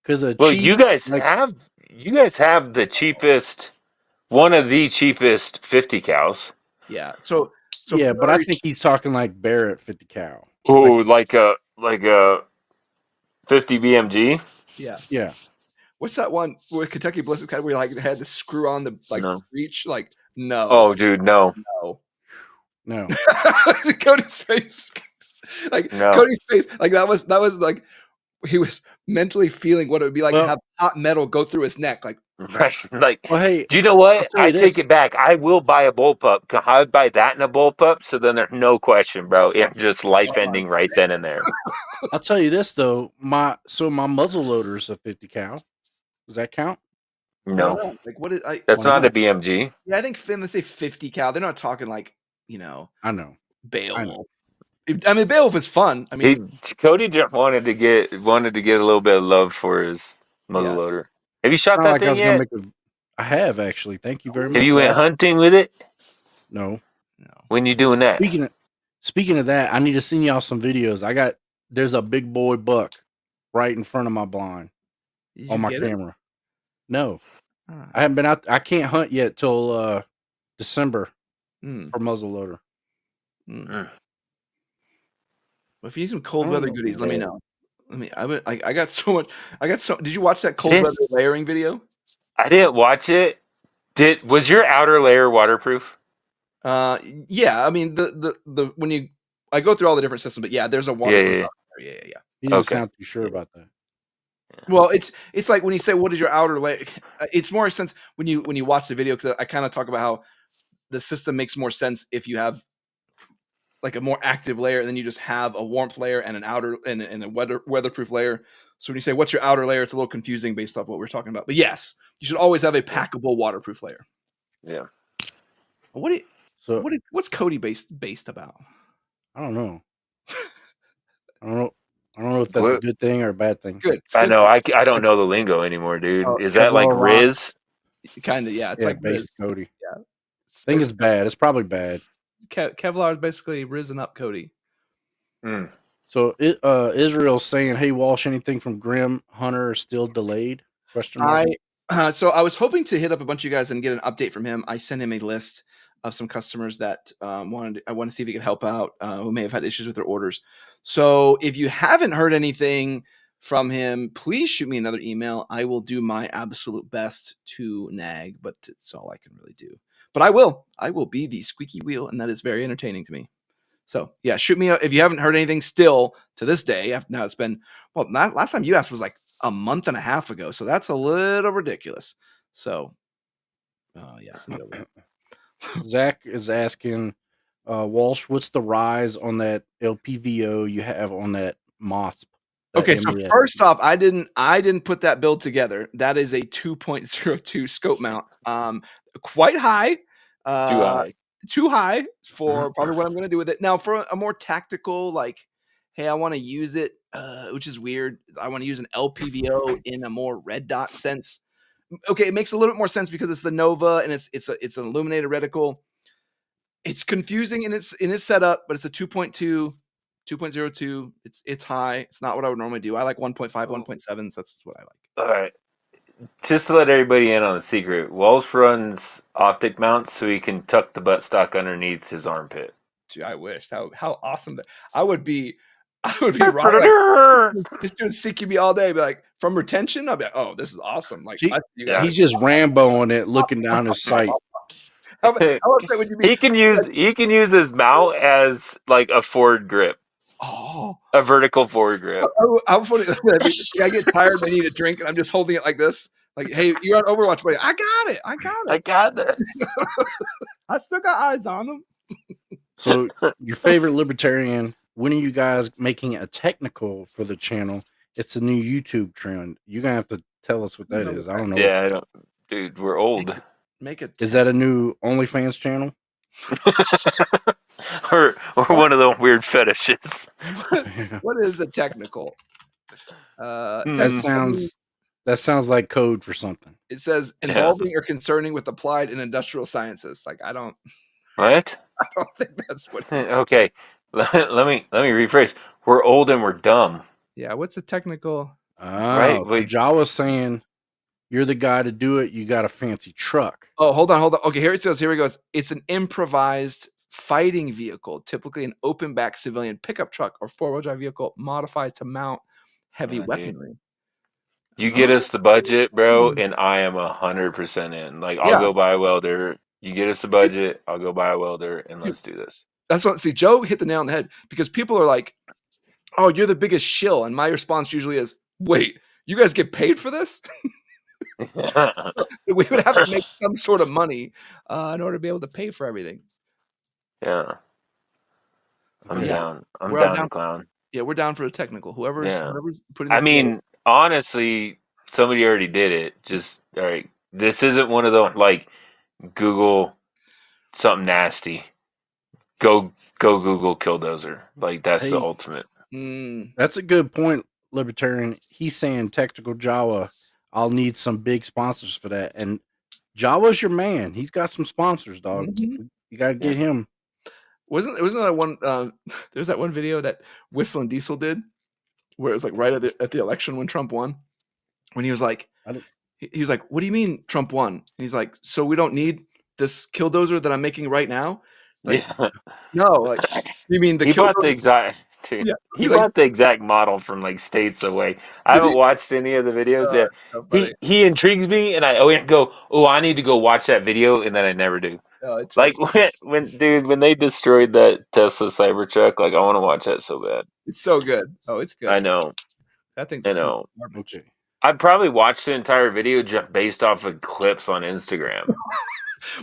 Because you guys have the cheapest, one of the cheapest 50 cals. Yeah. So yeah, but I think he's talking like Barrett 50 cal. Oh, like a 50 BMG. Yeah. Yeah. What's that one with Kentucky Ballistics where you like had to screw on the reach? Like, no. Oh, dude, no. Cody's face. Like, Cody's face. Like that was like he was mentally feeling what it would be like to have hot metal go through his neck. Like, right. Like, well, hey, do you know what? I take it back. I will buy a bullpup. I would buy that in a bullpup. So then there's no question, bro. It's just life ending right then and there. I'll tell you this though. My muzzle loader is a 50 cal. Does that count? No. Like, what is? That's not a BMG. Yeah, I think let's say 50 cal. They're not talking like, I know. Beowulf. I mean, Beowulf is fun. I mean, Cody just wanted to get a little bit of love for his muzzle loader. Have you shot that thing yet? I have actually. Thank you very much. Have you went hunting with it? No. When you doing that? Speaking of that, I need to send y'all some videos. There's a big boy buck right in front of my blind on my camera. No, I haven't been out. I can't hunt yet till December for muzzleloader. Well, if you need some cold weather goodies, let me know. I got so much. Did you watch that cold weather layering video? I didn't watch it. Was your outer layer waterproof? Yeah. I mean, when I go through all the different systems, but yeah, there's a waterproof. Yeah. You don't sound too sure about that. Well, it's like when you say what is your outer layer, it's more sense when you watch the video, because I kind of talk about how the system makes more sense if you have like a more active layer, and then you just have a warmth layer and an outer and a weatherproof layer. So when you say what's your outer layer, it's a little confusing based off what we're talking about. But yes, you should always have a packable waterproof layer. Yeah. What's Cody based about? I don't know. I don't know if that's a good thing or a bad thing. Good. I know. I don't know the lingo anymore, dude. Is that like Riz? Kind of, yeah. It's like based Cody. Yeah. I think it's bad. It's probably bad. Kevlar is basically risen up Cody. So Israel's saying, "Hey Walsh, anything from Grim Hunter is still delayed?" Question mark. So I was hoping to hit up a bunch of you guys and get an update from him. I sent him a list of some customers that I want to see if he could help out who may have had issues with their orders. So if you haven't heard anything from him, please shoot me another email. I will do my absolute best to nag, but it's all I can really do. But I will be the squeaky wheel, and that is very entertaining to me. So yeah, shoot me if you haven't heard anything still to this day. Now it's been last time you asked was like a month and a half ago, so that's a little ridiculous. So yes, Zach is asking, Walsh, what's the rise on that LPVO you have on that MOSP? Okay, so first off, I didn't put that build together. That is a 2.02 scope mount. Quite high. Too high for probably what I'm going to do with it. Now, for a more tactical, like, hey, I want to use it, which is weird. I want to use an LPVO in a more red dot sense. Okay, it makes a little bit more sense because it's the Nova and it's an illuminated reticle. It's confusing in its setup, but it's a 2.02. It's high. It's not what I would normally do. I like 1.5, 1.7. So that's what I like. All right. Just to let everybody in on the secret, Walsh runs optic mounts so he can tuck the buttstock underneath his armpit. Dude, I wish. How awesome that I would be right, just doing CQB all day. Be like, from retention, I'll be like, oh, this is awesome. Like, he's just Ramboing it, looking down his sight. How upset would you be? He can use his mount as like a forward grip. Oh, a vertical forward grip. How funny! I get tired. I need a drink, and I'm just holding it like this. Like, hey, you're on Overwatch, buddy. I got it. I still got eyes on them. So, your favorite libertarian? When are you guys making a technical for the channel? It's a new YouTube trend. You're gonna have to tell us what that is. I don't know. Yeah, I don't, dude, we're old. Make it. Is that a new OnlyFans channel? or one of those weird fetishes. What is a technical? That sounds like code for something. It says involving or concerning with applied and industrial sciences. Like, I don't. What? I don't think that's what. Okay, let me rephrase. We're old and we're dumb. Yeah. What's a technical? Right. Jawa's saying you're the guy to do it. You got a fancy truck. Oh, hold on. Okay, here it says. Here it goes. It's an improvised fighting vehicle, typically an open back civilian pickup truck or 4-wheel drive vehicle modified to mount heavy weaponry. You get us the budget, bro, and I am 100% in. Like, I'll go buy a welder. You get us the budget, I'll go buy a welder, and let's do this. That's what. See, Joe hit the nail on the head because people are like, "Oh, you're the biggest shill," and my response usually is, "Wait, you guys get paid for this?" We would have to make some sort of money in order to be able to pay for everything. Yeah, I'm down. I'm down to clown. Yeah, we're down for the technical. Whoever's putting. I mean, honestly, somebody already did it. Just all right. This isn't one of those like Google something nasty. Go Google Killdozer. Like that's the ultimate. That's a good point, Libertarian. He's saying Tactical Jawa. I'll need some big sponsors for that. And Jawa's your man. He's got some sponsors, dog. You got to get him. Wasn't that one? There's that one video that Whistling Diesel did, where it was like right at the election when Trump won, when he was like, "What do you mean Trump won?" And he's like, "So we don't need this Killdozer that I'm making right now?" Like, no, like you mean the? He bought the exact. Dude, he bought the exact model from like states away. I haven't watched any of the videos yet. So he intrigues me, and I always go, "Oh, I need to go watch that video," and then I never do. It's like when they destroyed that Tesla Cybertruck, like I want to watch that so bad. It's so good. Oh, it's good. I know. That thing's. I know. I'd probably watch the entire video just based off of clips on Instagram.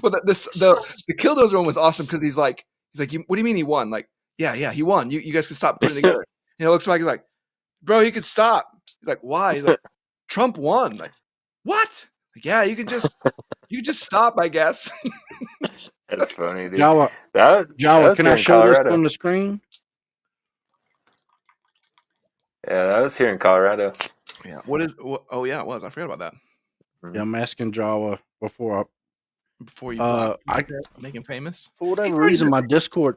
Well, the Killdozer one was awesome because he's like, what do you mean he won? Like, yeah, he won. You guys can stop putting it together. And he looks back, he's like, bro, you could stop. He's like, why? He's like, Trump won. Like, what? Like, yeah, you can just stop, I guess. That's funny, dude. Jawa, can I show this on the screen? Yeah, that was here in Colorado. Yeah. Oh yeah, it was. I forgot about that. Yeah, I'm asking Jawa before you make him famous. For whatever reason, my Discord.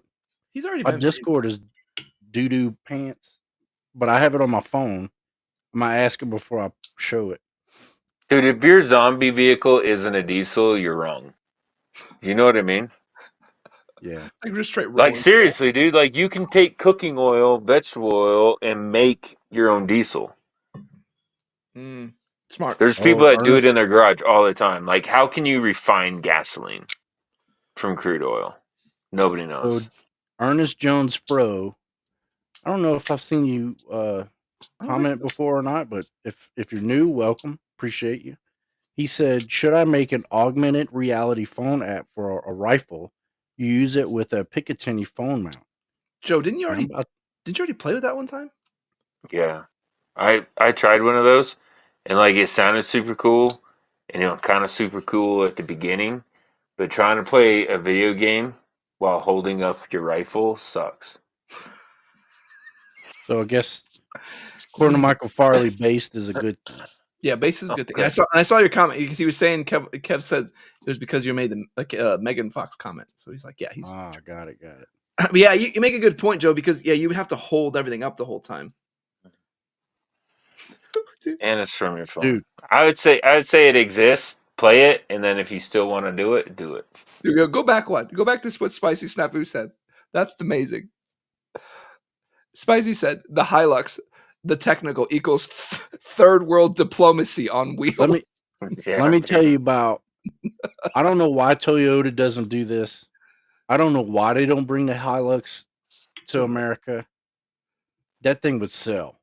He's already. My Discord is doo-doo pants. but I have it on my phone. I might ask him before I show it. Dude, if your zombie vehicle isn't a diesel, you're wrong. You know what I mean? Yeah. Like just straight Like rolling. seriously, dude. Like you can take cooking oil, vegetable oil, and make your own diesel. Smart. There's people that do it in their garage all the time. Like, how can you refine gasoline from crude oil? Nobody knows. So Ernest Jones Fro, I don't know if I've seen you comment before or not, but if you're new, welcome. Appreciate you. He said, should I make an augmented reality phone app for a rifle? You use it with a Picatinny phone mount. Joe, didn't you already play with that one time? Yeah. I tried one of those, and like it sounded super cool, and kind of super cool at the beginning, but trying to play a video game while holding up your rifle sucks. So I guess, according to Michael Farley, based is a good thing. Yeah, base is a good thing. Okay. I saw your comment because he was saying Kev said it was because you made the Megan Fox comment. So he's like, yeah, he's got it. But yeah, you make a good point, Joe, because you would have to hold everything up the whole time. And it's from your phone. Dude. I would say it exists. Play it, and then if you still want to do it, do it. Dude, go back one. Go back to what Spicy Snafu said. That's amazing. Spicy said the Hilux, the technical equals third world diplomacy on wheels. Let me tell you about. I don't know why Toyota doesn't do this. I don't know why they don't bring the Hilux to America. That thing would sell.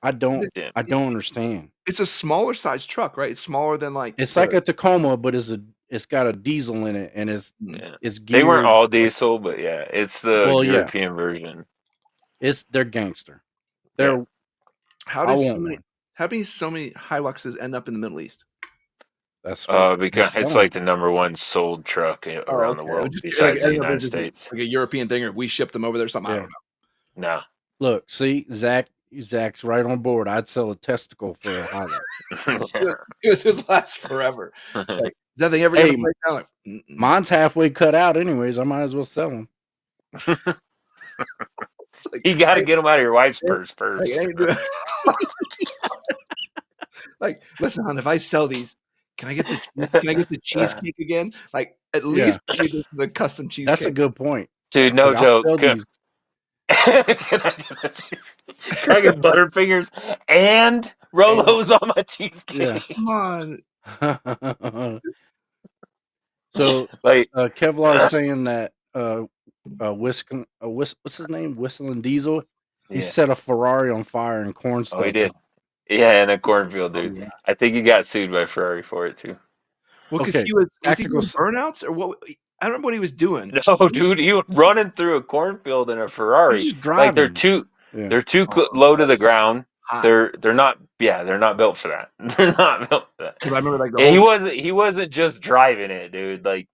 I don't understand. It's a smaller size truck, right? It's smaller than it's like a Tacoma, but it's got a diesel in it, and it's geared. They weren't all diesel, but yeah, it's the European version. They're gangster. They're how many so many Hiluxes end up in the Middle East? That's because it's like the number one sold truck around the world besides the United States. Like a European thing, or we ship them over there or something. I don't know. No. Look, see, Zach's right on board. I'd sell a testicle for a Hilux. It just lasts forever. Like, is that thing ever going to break down? Like, mine's halfway cut out anyways. I might as well sell them. You got to get them out of your wife's purse first. Like, listen, hon, if I sell these, can I get the cheesecake again? Like, at least the custom cheesecake. That's a good point, dude. No joke. Can I get Butterfingers and Rolos on my cheesecake? Yeah. Come on. So, like, Kevlar saying that what's his name? Whistling Diesel. He set a Ferrari on fire in cornstalk. Oh, he did. Yeah, in a cornfield, dude. Yeah. I think he got sued by Ferrari for it too. Well, because he was he doing burnouts or what? I don't remember what he was doing. No, dude, he was running through a cornfield in a Ferrari. Like they're too low to the ground. They're not built for that. They're not built for that. I remember like he wasn't just driving it, dude. Like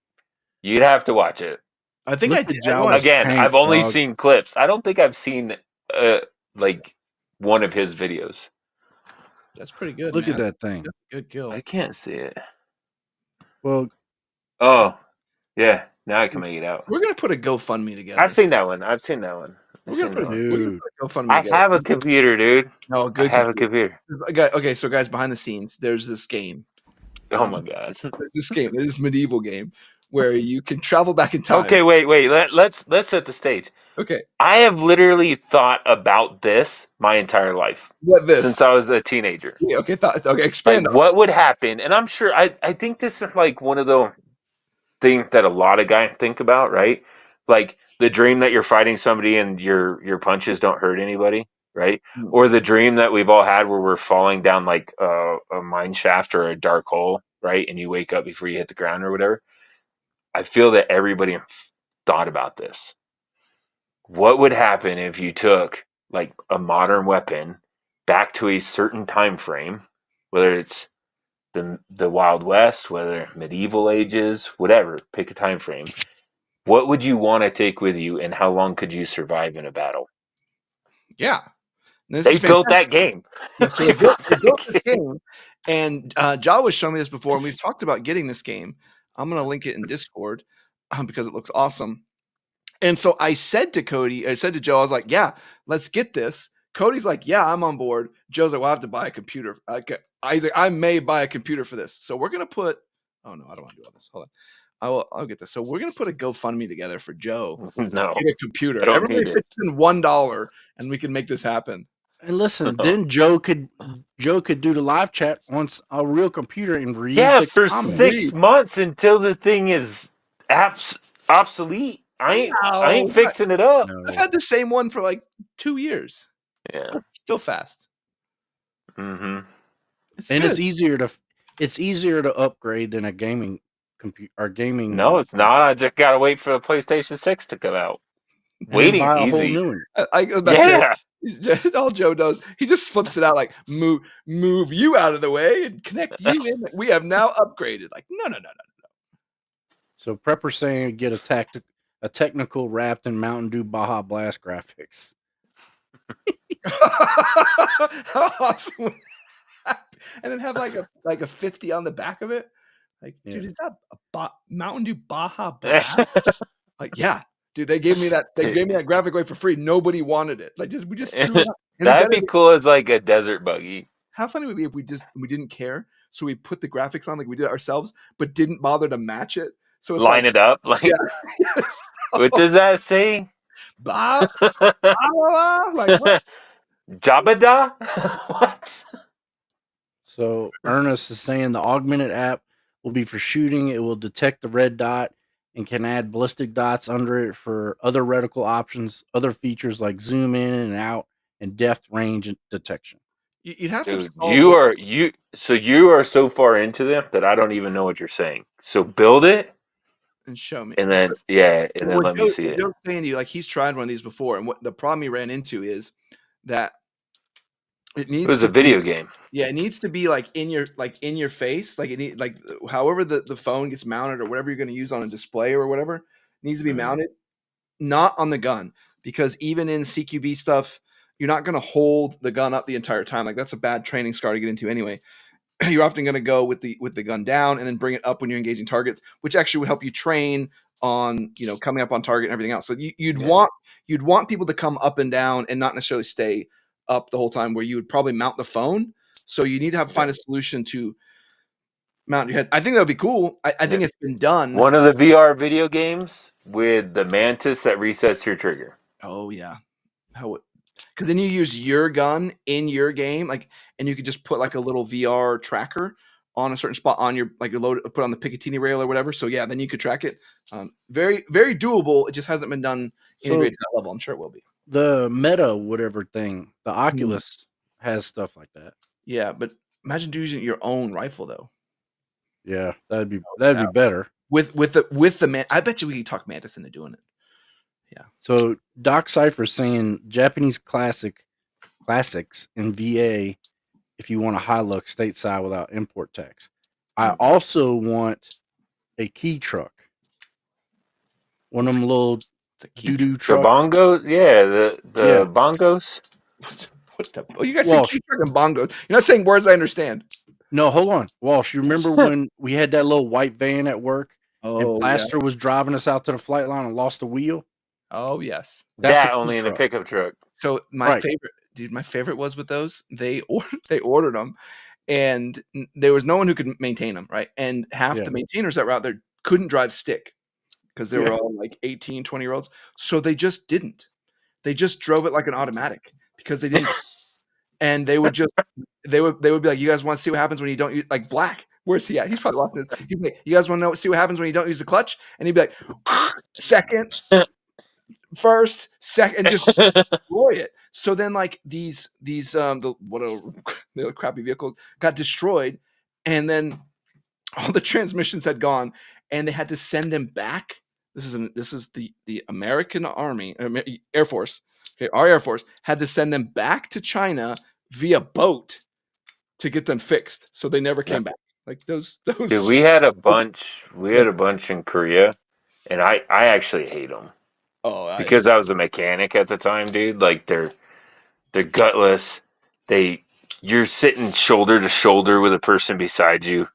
you'd have to watch it. I think I did. Again, I've only seen clips. I don't think I've seen like one of his videos. That's pretty good. Look at that thing. That's a good kill. I can't see it. Well, yeah. Now I can make it out. We're gonna put a GoFundMe together. I've seen that one. We're gonna put a GoFundMe. I have a computer, dude. No, good. I have a computer. Okay, so guys, behind the scenes, there's this game. Oh my god! This medieval game where you can travel back in time. Okay, wait. Let's set the stage. Okay. I have literally thought about this my entire life. What this? Since I was a teenager. Yeah, okay, expand like, what would happen? And I'm sure I think this is like one of the things that a lot of guys think about, right? Like the dream that you're fighting somebody and your punches don't hurt anybody, right? Mm-hmm. Or the dream that we've all had where we're falling down like a mine shaft or a dark hole, right? And you wake up before you hit the ground or whatever. I feel that everybody thought about this. What would happen if you took like a modern weapon back to a certain time frame, whether it's the Wild West, whether medieval ages, whatever, pick a time frame. What would you want to take with you, and how long could you survive in a battle? Yeah. They built that game. They built this game. And Ja was showing me this before, and we've talked about getting this game. I'm going to link it in Discord because it looks awesome. And so I said to Joe, I was like, yeah, let's get this. Cody's like, yeah, I'm on board. Joe's like, well, I have to buy a computer. I may buy a computer for this. So we're going to put, oh no, I don't want to do all this. Hold on. I'll get this. So we're going to put a GoFundMe together for Joe. No, get a computer. I don't Everybody need it. fits in $1 and we can make this happen. And listen, then Joe could do the live chat on a real computer and read. Yeah, the for comments. 6 months until the thing is obsolete. I ain't fixing it up. No. I've had the same one for like 2 years. Yeah, Still fast. mm-hmm. It's easier to upgrade than a gaming computer or gaming. No, it's not. I just gotta wait for the PlayStation 6 to come out. Waiting buy a easy. whole new one. Yeah. All Joe does, he just flips it out like move you out of the way and connect you in. We have now upgraded. Like no. So Prepper saying get a technical wrapped in Mountain Dew Baja Blast graphics. How awesome! And then have like a 50 on the back of it. Like, dude, is that a Mountain Dew Baja Blast? Like, yeah, dude, they gave me that. They gave me that graphic away for free. Nobody wanted it. Like, we just threw it out. That'd be cool as like a desert buggy. How funny would it be if we didn't care, so we put the graphics on like we did it ourselves, but didn't bother to match it. So it's line it up. Like, what does that say? Bah, bah, bah, like what? Jabada? What? So Ernest is saying the augmented app will be for shooting. It will detect the red dot and can add ballistic dots under it for other reticle options, other features like zoom in and out and depth range detection. You'd have Dude, to. you are so far into them that I don't even know what you're saying. So build it and show me, and then let me see it. Joe's saying to you, like he's tried one of these before, and what the problem he ran into is that it was a video game. Yeah, it needs to be like in your face, like it need like however the phone gets mounted or whatever you're going to use on a display or whatever needs to be mounted, not on the gun, because even in CQB stuff, you're not going to hold the gun up the entire time. Like that's a bad training scar to get into anyway. You're often going to go with the gun down and then bring it up when you're engaging targets, which actually would help you train on coming up on target and everything else. So you'd want people to come up and down and not necessarily stay up the whole time, where you would probably mount the phone. So you need to find a solution to mount your head. I think that would be cool. I think it's been done. One of the VR video games with the mantis that resets your trigger. Oh yeah, because then you use your gun in your game, and you could just put like a little VR tracker on a certain spot on your put on the Picatinny rail or whatever. So yeah, then you could track it. Very very doable. It just hasn't been done integrated to that level. I'm sure it will be. The Meta whatever thing, the Oculus has stuff like that. Yeah, but imagine using your own rifle though. Yeah, that'd be better. With the man, I bet you we could talk Mantis into doing it. Yeah. So Doc Cypher's saying Japanese classics in VA if you want a Hilux stateside without import tax. I also want a key truck. One of them little doo-doo trucks. The bongos? Yeah, the bongos. What the? Oh, you guys say key truck and bongos. You're not saying words I understand. No, hold on. Walsh, you remember when we had that little white van at work and Blaster was driving us out to the flight line and lost the wheel? Oh, yes. That's only in a pickup truck. So my favorite was with those. They ordered them, and there was no one who could maintain them, right? And half the maintainers that were out there couldn't drive stick because they were all like 18, 20-year-olds. So they just didn't. They just drove it like an automatic because they didn't. And they would be like, you guys want to see what happens when you don't use, like Black? Where's he at? He's probably watching this. He'd be like, you guys want to see what happens when you don't use the clutch? And he'd be like, second, first, second, and just destroy it. So then like these the crappy vehicle got destroyed, and then all the transmissions had gone, and they had to send them back. This is the American Army, Air Force. Okay, our Air Force had to send them back to China via boat to get them fixed. So they never came back. Like those. Dude, we had a bunch. We had a bunch in Korea, and I actually hate them. Because I was a mechanic at the time, dude. Like they're gutless. You're sitting shoulder to shoulder with a person beside you.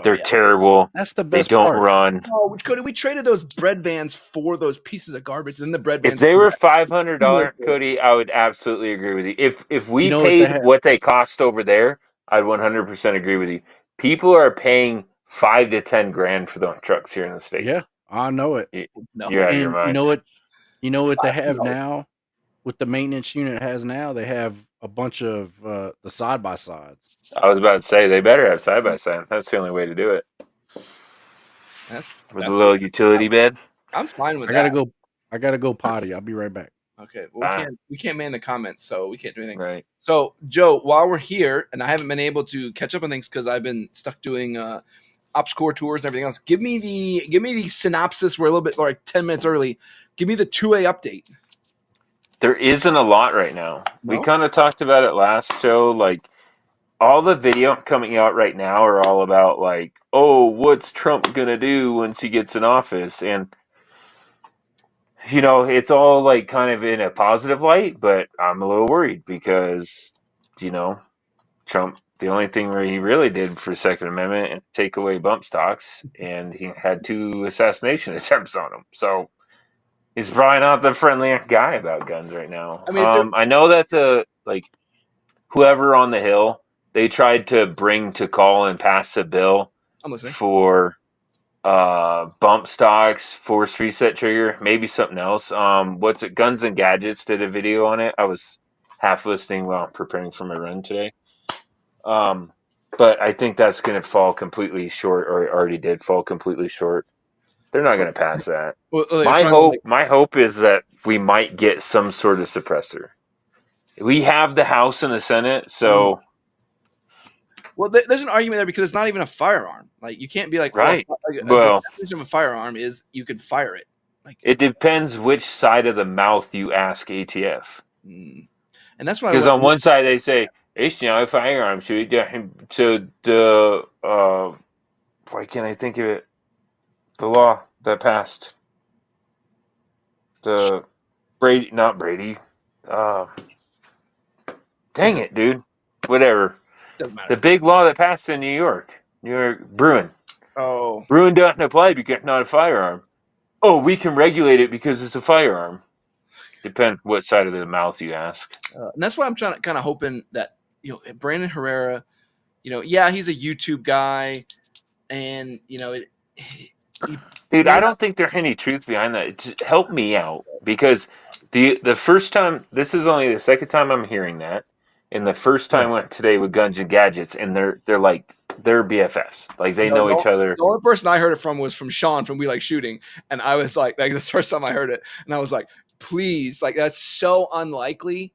They're terrible. That's the They best don't part. run. Oh, Cody, we traded those bread vans for those pieces of garbage. Then the bread If vans. they were $500, Cody, I would absolutely agree with you. If we You know what they paid have? what they cost over there, I'd 100% agree with you. People are paying $5 to $10 for those trucks here in the States. Yeah, I know it. No. You're out of your And mind. you know what they have No. now? With the maintenance unit it has now, they have a bunch of the side by sides. I was about to say they better have side by side. That's the only way to do it. With a little utility bed. I'm fine with I that. gotta go potty. I'll be right back. Okay, well, we can't man the comments, so we can't do anything. Right. So, Joe, while we're here, and I haven't been able to catch up on things because I've been stuck doing ops core tours and everything else. Give me the synopsis. We're a little bit like 10 minutes early. Give me the 2A update. There isn't a lot right now. No? We kind of talked about it last show. Like, all the video coming out right now are all about, like, oh, what's Trump going to do once he gets in office? And, you know, it's all, like, kind of in a positive light, but I'm a little worried because, you know, Trump, the only thing where he really did for Second Amendment and take away bump stocks, and he had 2 assassination attempts on him. So he's probably not the friendliest guy about guns right now. I mean, I know that whoever on the Hill, they tried to bring to call and pass a bill for bump stocks, force reset trigger, maybe something else. What's it? Guns and Gadgets did a video on it. I was half listening while preparing for my run today. But I think that's going to fall completely short, or already did fall completely short. They're not going to pass that. Well, my hope is that we might get some sort of suppressor. We have the House and the Senate, so. Well, there's an argument there because it's not even a firearm. Like, you can't be like, right. The well, definition of a firearm is you could fire it. Like, it depends which side of the mouth you ask ATF. And that's why, because on one side they say it's not a firearm, so the why can't I think of it? The law that passed, the Brady, not Brady. Dang it, dude. Whatever. Doesn't matter. The big law that passed in New York Bruin. Oh, Bruin doesn't apply because it's not a firearm. Oh, we can regulate it because it's a firearm. Depend what side of the mouth you ask. And that's why I'm trying to kind of hoping that, you know, Brandon Herrera, you know, yeah, he's a YouTube guy, and you know, dude, I don't think there's any truth behind that. Just help me out, because the first time, this is only the second time I'm hearing that, and the first time went today with Guns and Gadgets, and they're BFFs, like they know each other. The only person I heard it from was from Sean from We Like Shooting, and I was like the first time I heard it, and I was like, please, like, that's so unlikely,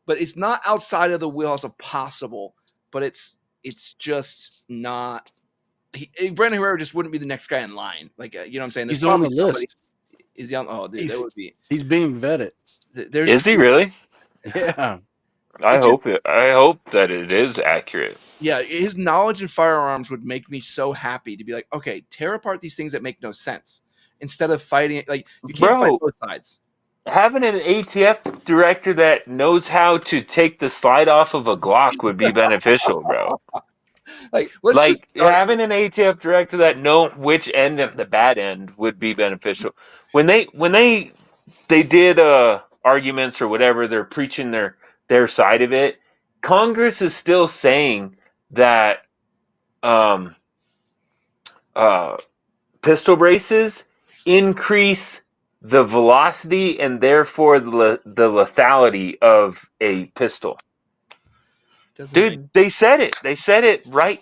but it's not outside of the wheelhouse of possible, but it's just not. Brandon Herrera just wouldn't be the next guy in line. Like, you know what I'm saying? He's on the list. Is he on? Oh, dude, that would be. He's being vetted. Is he really? Yeah. I hope that it is accurate. Yeah, his knowledge in firearms would make me so happy to be like, okay, tear apart these things that make no sense instead of fighting. Like, you can't fight both sides. Having an ATF director that knows how to take the slide off of a Glock would be beneficial, bro. Having an ATF director that know which end of the bad end would be beneficial. When they did arguments or whatever, they're preaching their side of it. Congress is still saying that pistol braces increase the velocity and therefore the lethality of a pistol. Dude, they said it. They said it right.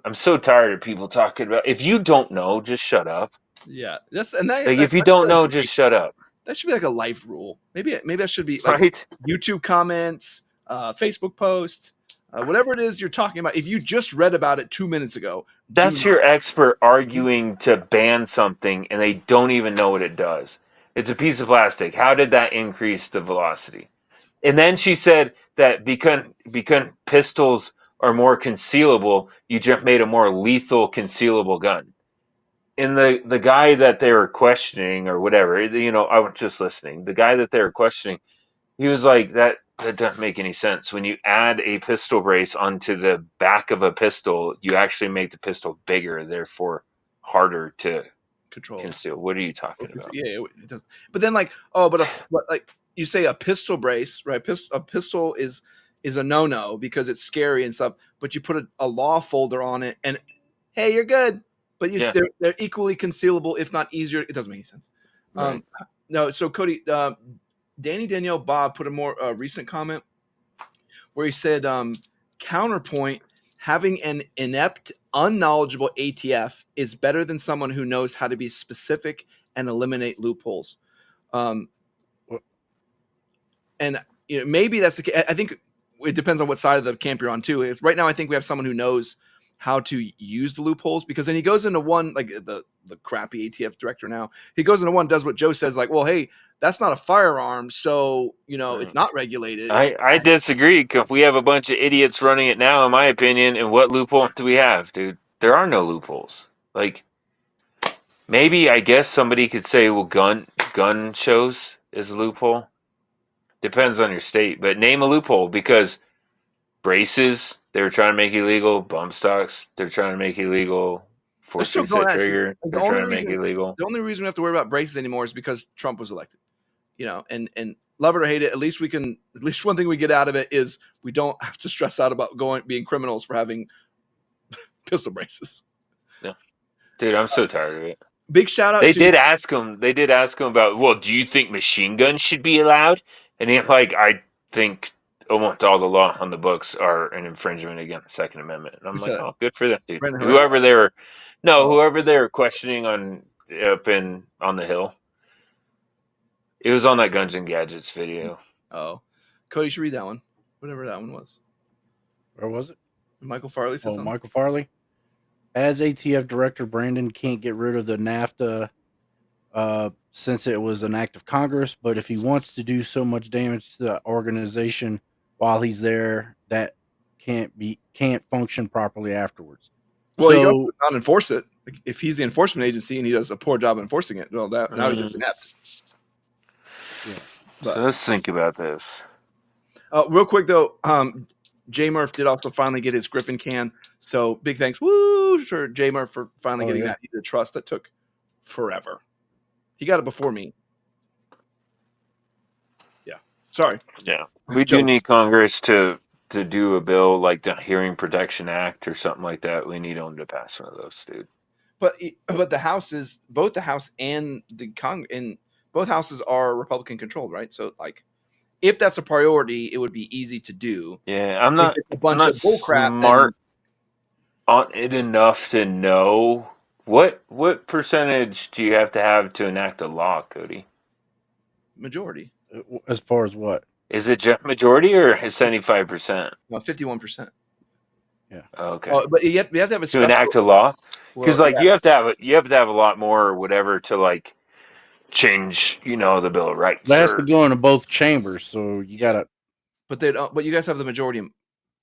I'm so tired of people talking about. If you don't know, just shut up. Yeah, if you don't know, just shut up. That should be like a life rule. Maybe that should be like right? YouTube comments, Facebook posts, whatever it is you're talking about. If you just read about it 2 minutes ago, that's your expert arguing to ban something and they don't even know what it does. It's a piece of plastic. How did that increase the velocity? And then she said that because pistols are more concealable, you just made a more lethal concealable gun. And the guy that they were questioning or whatever, you know, I was just listening. The guy that they were questioning, he was like, that that doesn't make any sense. When you add a pistol brace onto the back of a pistol, you actually make the pistol bigger, therefore harder to conceal. What are you talking about? Yeah, it does. But then like, but like you say a pistol brace, right? A pistol is a no-no because it's scary and stuff. But you put a law folder on it, and hey, you're good. But they're equally concealable, if not easier. It doesn't make any sense. Right. No, so Cody, Danny Danielle Bob put a more recent comment where he said, counterpoint, having an inept, unknowledgeable ATF is better than someone who knows how to be specific and eliminate loopholes. And maybe that's the case. I think it depends on what side of the camp you're on too. Right now, I think we have someone who knows how to use the loopholes, because then he goes into one, like the crappy ATF director now, he goes into one, does what Joe says, like, well, hey, that's not a firearm, so it's not regulated. I disagree, because we have a bunch of idiots running it now, in my opinion. And what loophole do we have, dude? There are no loopholes. Like, maybe, I guess somebody could say, well, gun shows is a loophole. Depends on your state, but name a loophole, because braces, they were trying to make illegal. Bump stocks, they're trying to make illegal. Force reset trigger, they're trying to make illegal. The only reason we have to worry about braces anymore is because Trump was elected. And love it or hate it, at least one thing we get out of it is we don't have to stress out about being criminals for having pistol braces. Yeah, dude, I'm so tired of it. Big shout out. They did ask him about, well, do you think machine guns should be allowed? And he's like, I think almost all the law on the books are an infringement against the Second Amendment. And I'm like, oh, good for them, dude. Whoever they were questioning on the Hill. It was on that Guns and Gadgets video. Oh, Cody, you should read that one, whatever that one was. Where was it? Michael Farley said something. Michael Farley. As ATF director, Brandon can't get rid of the NAFTA since it was an act of Congress. But if he wants to do so much damage to the organization while he's there, that can't function properly afterwards. Well, you don't not enforce it. Like, if he's the enforcement agency and he does a poor job enforcing it, well, now he's just inept. Yeah. So let's think about this. Real quick though, J Murph did also finally get his Griffin can. So big thanks, for J Murph for finally getting that. He did a trust that took forever. He got it before me. Yeah. Sorry. Yeah. We do need Congress to do a bill like the Hearing Protection Act or something like that. We need them to pass one of those, dude. But both the House and the Congress, and both houses are Republican controlled, right? So like, if that's a priority, it would be easy to do. Yeah, I'm not smart on it enough to know what percentage do you have to enact a law, Cody? Majority. As far as what? Is it just majority or 75%? No, 51%. Yeah. Okay. But you have to have to enact a law, because you have to have a lot more or whatever to like change, the Bill of Rights. That has to go into both chambers, so you gotta. But you guys have the majority.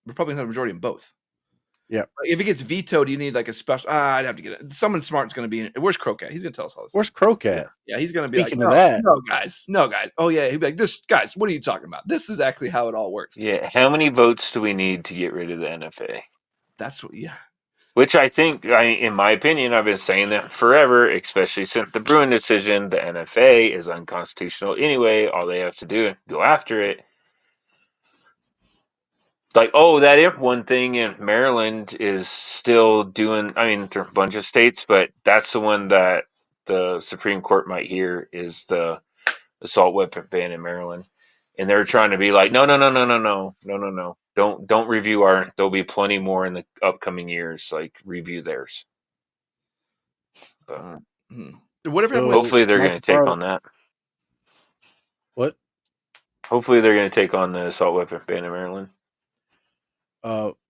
Republicans have a majority in both. Yeah. If it gets vetoed, you need like a special. I'd have to get it. Someone smart's going to be in it. Where's Crocat? He's going to tell us all this. Where's Crocat? Yeah, he's going to be Speaking of that. No, guys. Oh yeah, he'd be like, this, guys. What are you talking about? This is actually how it all works. Yeah. How many votes do we need to get rid of the NFA? That's what. Yeah. Which I think, in my opinion, I've been saying that forever, especially since the Bruin decision. The NFA is unconstitutional anyway. All they have to do is go after it. Like, that if one thing in Maryland is still doing, there's a bunch of states, but that's the one that the Supreme Court might hear is the assault weapon ban in Maryland. And they're trying to be like, no. Don't review there'll be plenty more in the upcoming years. Like, review theirs. But, hopefully they're going to take on that. What? Hopefully they're going to take on the assault weapon ban in Maryland.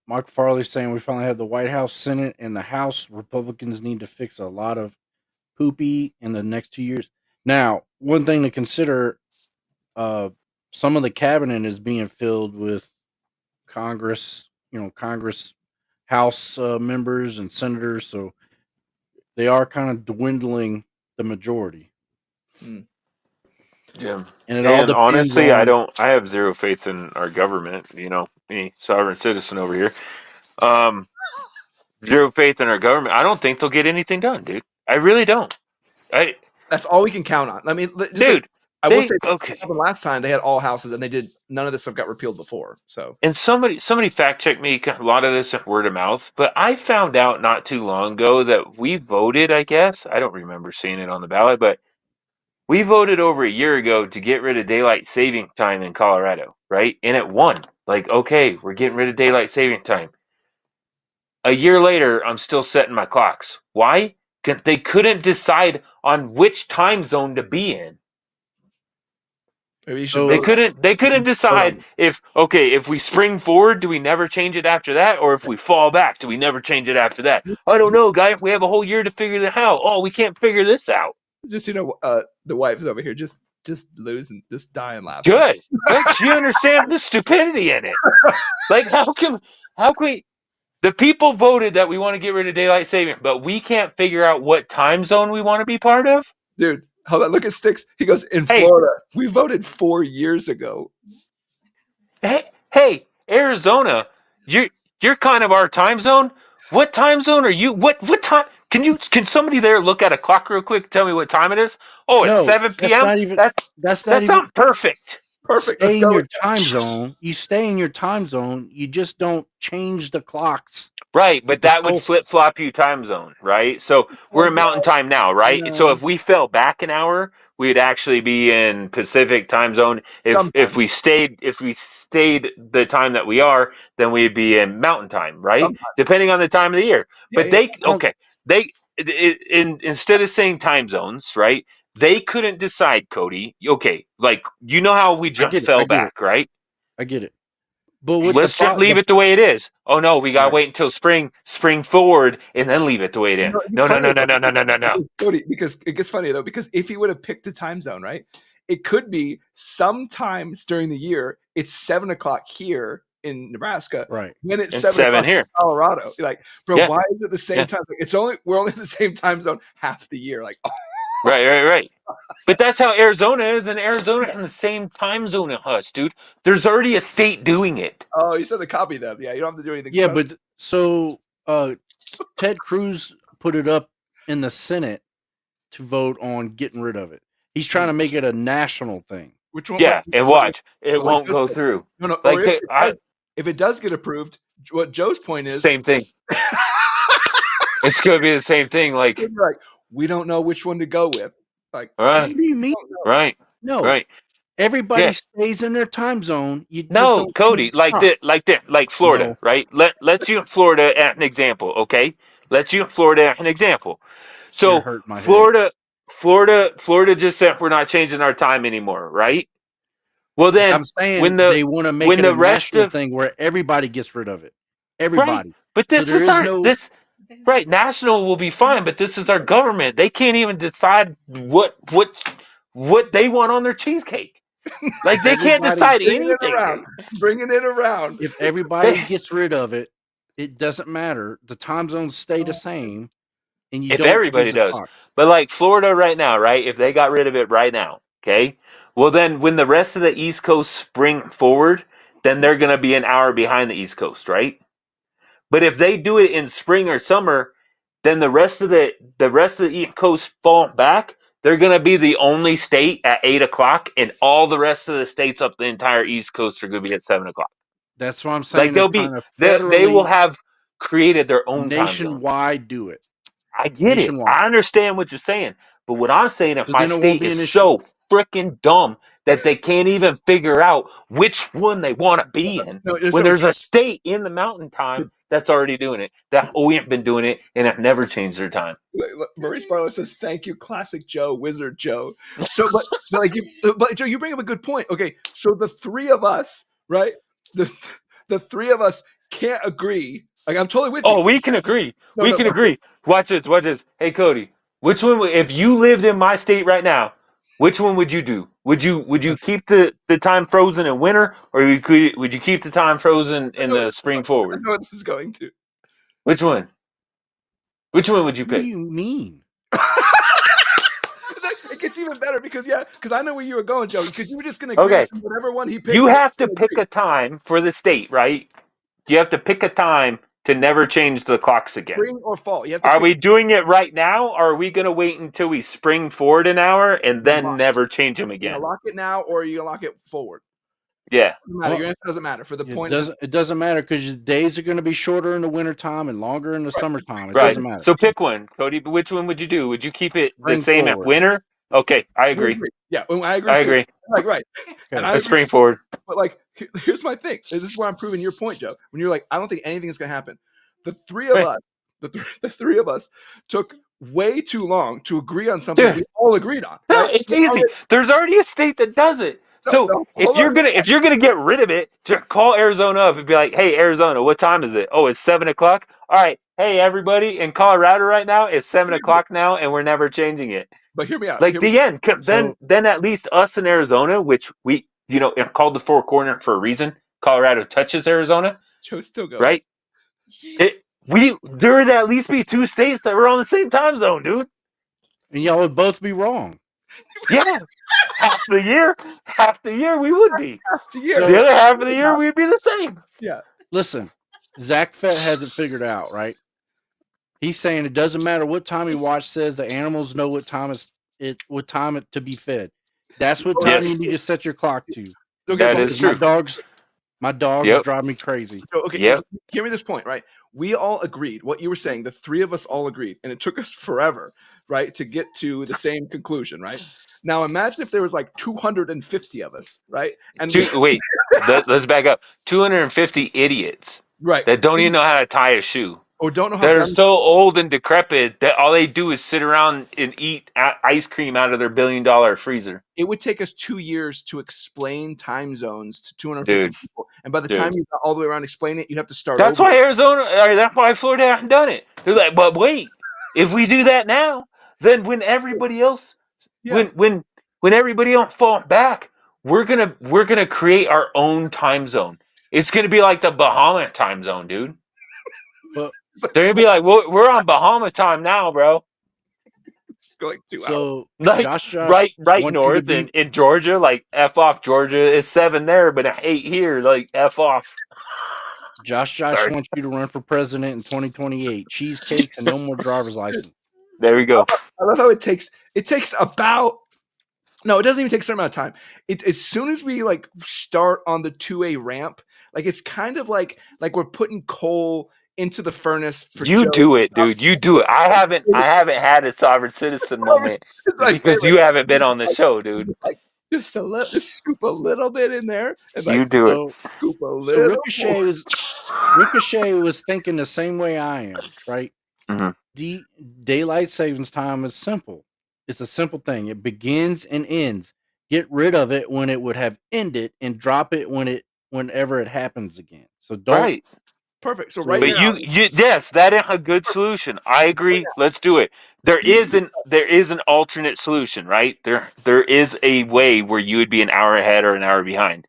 Michael Farley saying we finally have the White House, Senate, and the House. Republicans need to fix a lot of poopy in the next 2 years. Now, one thing to consider, some of the cabinet is being filled with Congress, House members and senators, so they are kind of dwindling the majority. Yeah. And it all depends honestly, on, I have zero faith in our government. You know, me, sovereign citizen over here. Zero faith in our government. I don't think they'll get anything done, dude. I really don't. That's all we can count on. I mean, just Dude, I will say, okay. last time they had all houses, and they did none of this stuff got repealed before. So, And somebody fact checked me. A lot of this is word of mouth, but I found out not too long ago that we voted. I guess I don't remember seeing it on the ballot, but we voted over a year ago to get rid of daylight saving time in Colorado, right? And it won. Like, okay, we're getting rid of daylight saving time. A year later, I'm still setting my clocks. Why? Because they couldn't decide on which time zone to be in. maybe you should. They couldn't decide if we spring forward, do we never change it after that? Or if we fall back, do we never change it after that? I don't know, guy. We have a whole year to figure that out. Oh, we can't figure this out. Just the wife's over here, just losing, just dying laughing. Good. Like, she understands the stupidity in it. Like, how can we? The people voted that we want to get rid of daylight saving, but we can't figure out what time zone we want to be part of? Dude, hold on. Look at Sticks. He goes, in Florida, we voted 4 years ago. Hey, Arizona, you're kind of our time zone. What time zone are you? What time? Can somebody there look at a clock real quick? Tell me what time it is. Oh, it's 7 p.m. That's not perfect. Perfect. Stay in your time zone. You stay in your time zone. You just don't change the clocks. Right, but that would flip-flop you time zone, right? So we're in mountain time now, right? No. So if we fell back an hour, we'd actually be in Pacific time zone. If we stayed the time that we are, then we'd be in mountain time, right? Sometimes. Depending on the time of the year. But instead of saying time zones, right? They couldn't decide, Cody. Okay, like, you know how we just fell back, right? I get it. But let's just leave it the way it is. Oh no, we gotta wait until spring forward, and then leave it the way it is. No. Cody, because it gets funny though, because if he would have picked a time zone, right? It could be sometimes during the year it's 7 o'clock here in Nebraska, right? When it's and 7 here in Colorado. You're like, bro, why is it the same time? Like, we're only in the same time zone half the year. Like, right. But that's how Arizona is, and Arizona in the same time zone as us, dude. There's already a state doing it. Oh, you said to copy them. Yeah, you don't have to do anything. Yeah, special. But so Ted Cruz put it up in the Senate to vote on getting rid of it. He's trying to make it a national thing. Which one? Yeah, and watch, it won't go through. No. Like if it does get approved, what Joe's point is, same thing. It's going to be the same thing. Like, we don't know which one to go with. Like, right? What do you mean? Right? No, right. Everybody stays in their time zone. No, Cody, like Florida, right? Let's use Florida as an example, okay? Let's use Florida as an example. So Florida just said we're not changing our time anymore, right? Well, then I'm saying they want to make it a national thing where everybody gets rid of it. Everybody. Right. But this is right. National will be fine, but this is our government. They can't even decide what they want on their cheesecake. Like, they can't decide anything. Bringing it around. If everybody gets rid of it, it doesn't matter. The time zones stay the same, and if everybody does. But like Florida right now, right? If they got rid of it right now, okay. Well, then when the rest of the East Coast spring forward, then they're going to be an hour behind the East Coast, right? But if they do it in spring or summer, then the rest of the East Coast fall back. They're going to be the only state at 8 o'clock, and all the rest of the states up the entire East Coast are going to be at 7 o'clock. That's what I'm saying. Like, they will have created their own nationwide do it. I get it. I understand what you're saying. But what I'm saying is my state is so freaking dumb that they can't even figure out which one they want to be in when there's a state in the mountain time that's already doing it. That we have been doing it and have never changed their time. Maurice Barlow says, "Thank you, classic Joe, Wizard Joe." So, but Joe, you bring up a good point. Okay, so the three of us, right? The three of us can't agree. Like, I'm totally with you. Oh, we can agree. We can agree. Watch this. Hey, Cody, which one? If you lived in my state right now, which one would you do? Would you keep the time frozen in winter, or would you keep the time frozen in the spring forward? I know what this is going to. Which one? Which one would you pick? What do you mean? It gets even better. matter because I know where you were going, Joe. Because you were just going to Okay. agree with whatever one he picked. You have to pick a time for the state, right? You have to pick a time to never change the clocks again. Spring or fall. You have to Are we doing it right now, or are we going to wait until we spring forward an hour and then never change them You're again? going to lock it now, or are you going to lock it forward? Yeah. Doesn't matter. Your answer doesn't matter for the point. It doesn't matter because your days are going to be shorter in the wintertime and longer in the summertime. It Right. doesn't matter. So pick one, Cody. Which one would you do? Would you keep it the Spring same forward. at winter? Okay, I agree. Yeah, I agree. I too. agree. Like, right. Okay. And I Let's agree. spring forward. But like, here's my thing. This is where I'm proving your point, Joe. When you're like, I don't think anything is going to happen. The three of us, the three of us, took way too long to agree on something we all agreed on. No, Right? it's easy. There's already a state that does it. So if you're gonna get rid of it, just call Arizona up and be like, "Hey, Arizona, what time is it? Oh, it's 7:00. All right, hey everybody in Colorado right now, it's 7:00 now, and we're never changing it." But hear me out. Like the end. Then at least us in Arizona, which we are called the Four Corner for a reason. Colorado touches Arizona. Joe's still going. Right? There would at least be two states that were on the same time zone, dude. And y'all would both be wrong. Yeah. half the year we would be. The other half of the year we'd be the same. Yeah. Listen, Zach Fett has it figured out, right? He's saying it doesn't matter what time he watch says the animals know what time it to be fed. That's what time you need to set your clock to. That is true. My dogs drive me crazy. Okay, hear me this point, right? We all agreed what you were saying. The three of us all agreed, and it took us forever, right, to get to the same conclusion, right? Now imagine if there was like 250 of us, right? And let's back up. 250 idiots, right, that don't even know how to tie a shoe. Or don't know how that are so old and decrepit that all they do is sit around and eat ice cream out of their $1 billion freezer. It would take us 2 years to explain time zones to 250 people, and by the time you got all the way around explaining it, you'd have to start. That's why that's why Florida hasn't done it. They're like, but wait, if we do that now, then when everybody else, when everybody else falls back, we're gonna create our own time zone. It's gonna be like the Bahama time zone, dude. But they're gonna be like, we're on Bahama time now, bro. It's going 2 hours. Like Josh, right north in Georgia, like F off Georgia. It's 7 there, but 8 here. Like F off. Josh wants you to run for president in 2028. Cheesecakes and no more driver's license. There we go. I love how it takes about. No, it doesn't even take a certain amount of time. As soon as we like start on the 2A ramp, like it's kind of like we're putting coal into the furnace. You do it, dude. You do it. I haven't had a sovereign citizen moment because you haven't been on the show, dude. Like just scoop a little bit in there. And you do it. Scoop a little. Ricochet was thinking the same way I am, right? Mm-hmm. Daylight savings time is simple. It's a simple thing. It begins and ends. Get rid of it when it would have ended, and drop it whenever it happens again. So don't. Right. Perfect. So but yes, that is a good solution. I agree. Let's do it. There is an alternate solution, right? There is a way where you would be an hour ahead or an hour behind.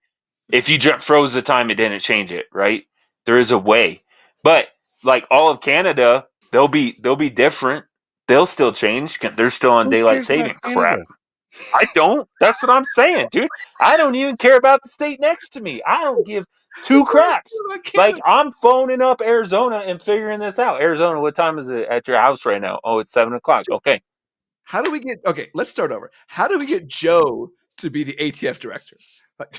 If you froze the time, it didn't change it, right? There is a way. But like all of Canada, they'll be different. They'll still change. They're still on daylight saving crap. I don't. That's what I'm saying, dude. I don't even care about the state next to me. I don't give 2 craps. Like, I'm phoning up Arizona and figuring this out. Arizona, what time is it at your house right now? Oh, it's 7:00. Okay. How do we get? Okay, let's start over. How do we get Joe to be the ATF director? Like,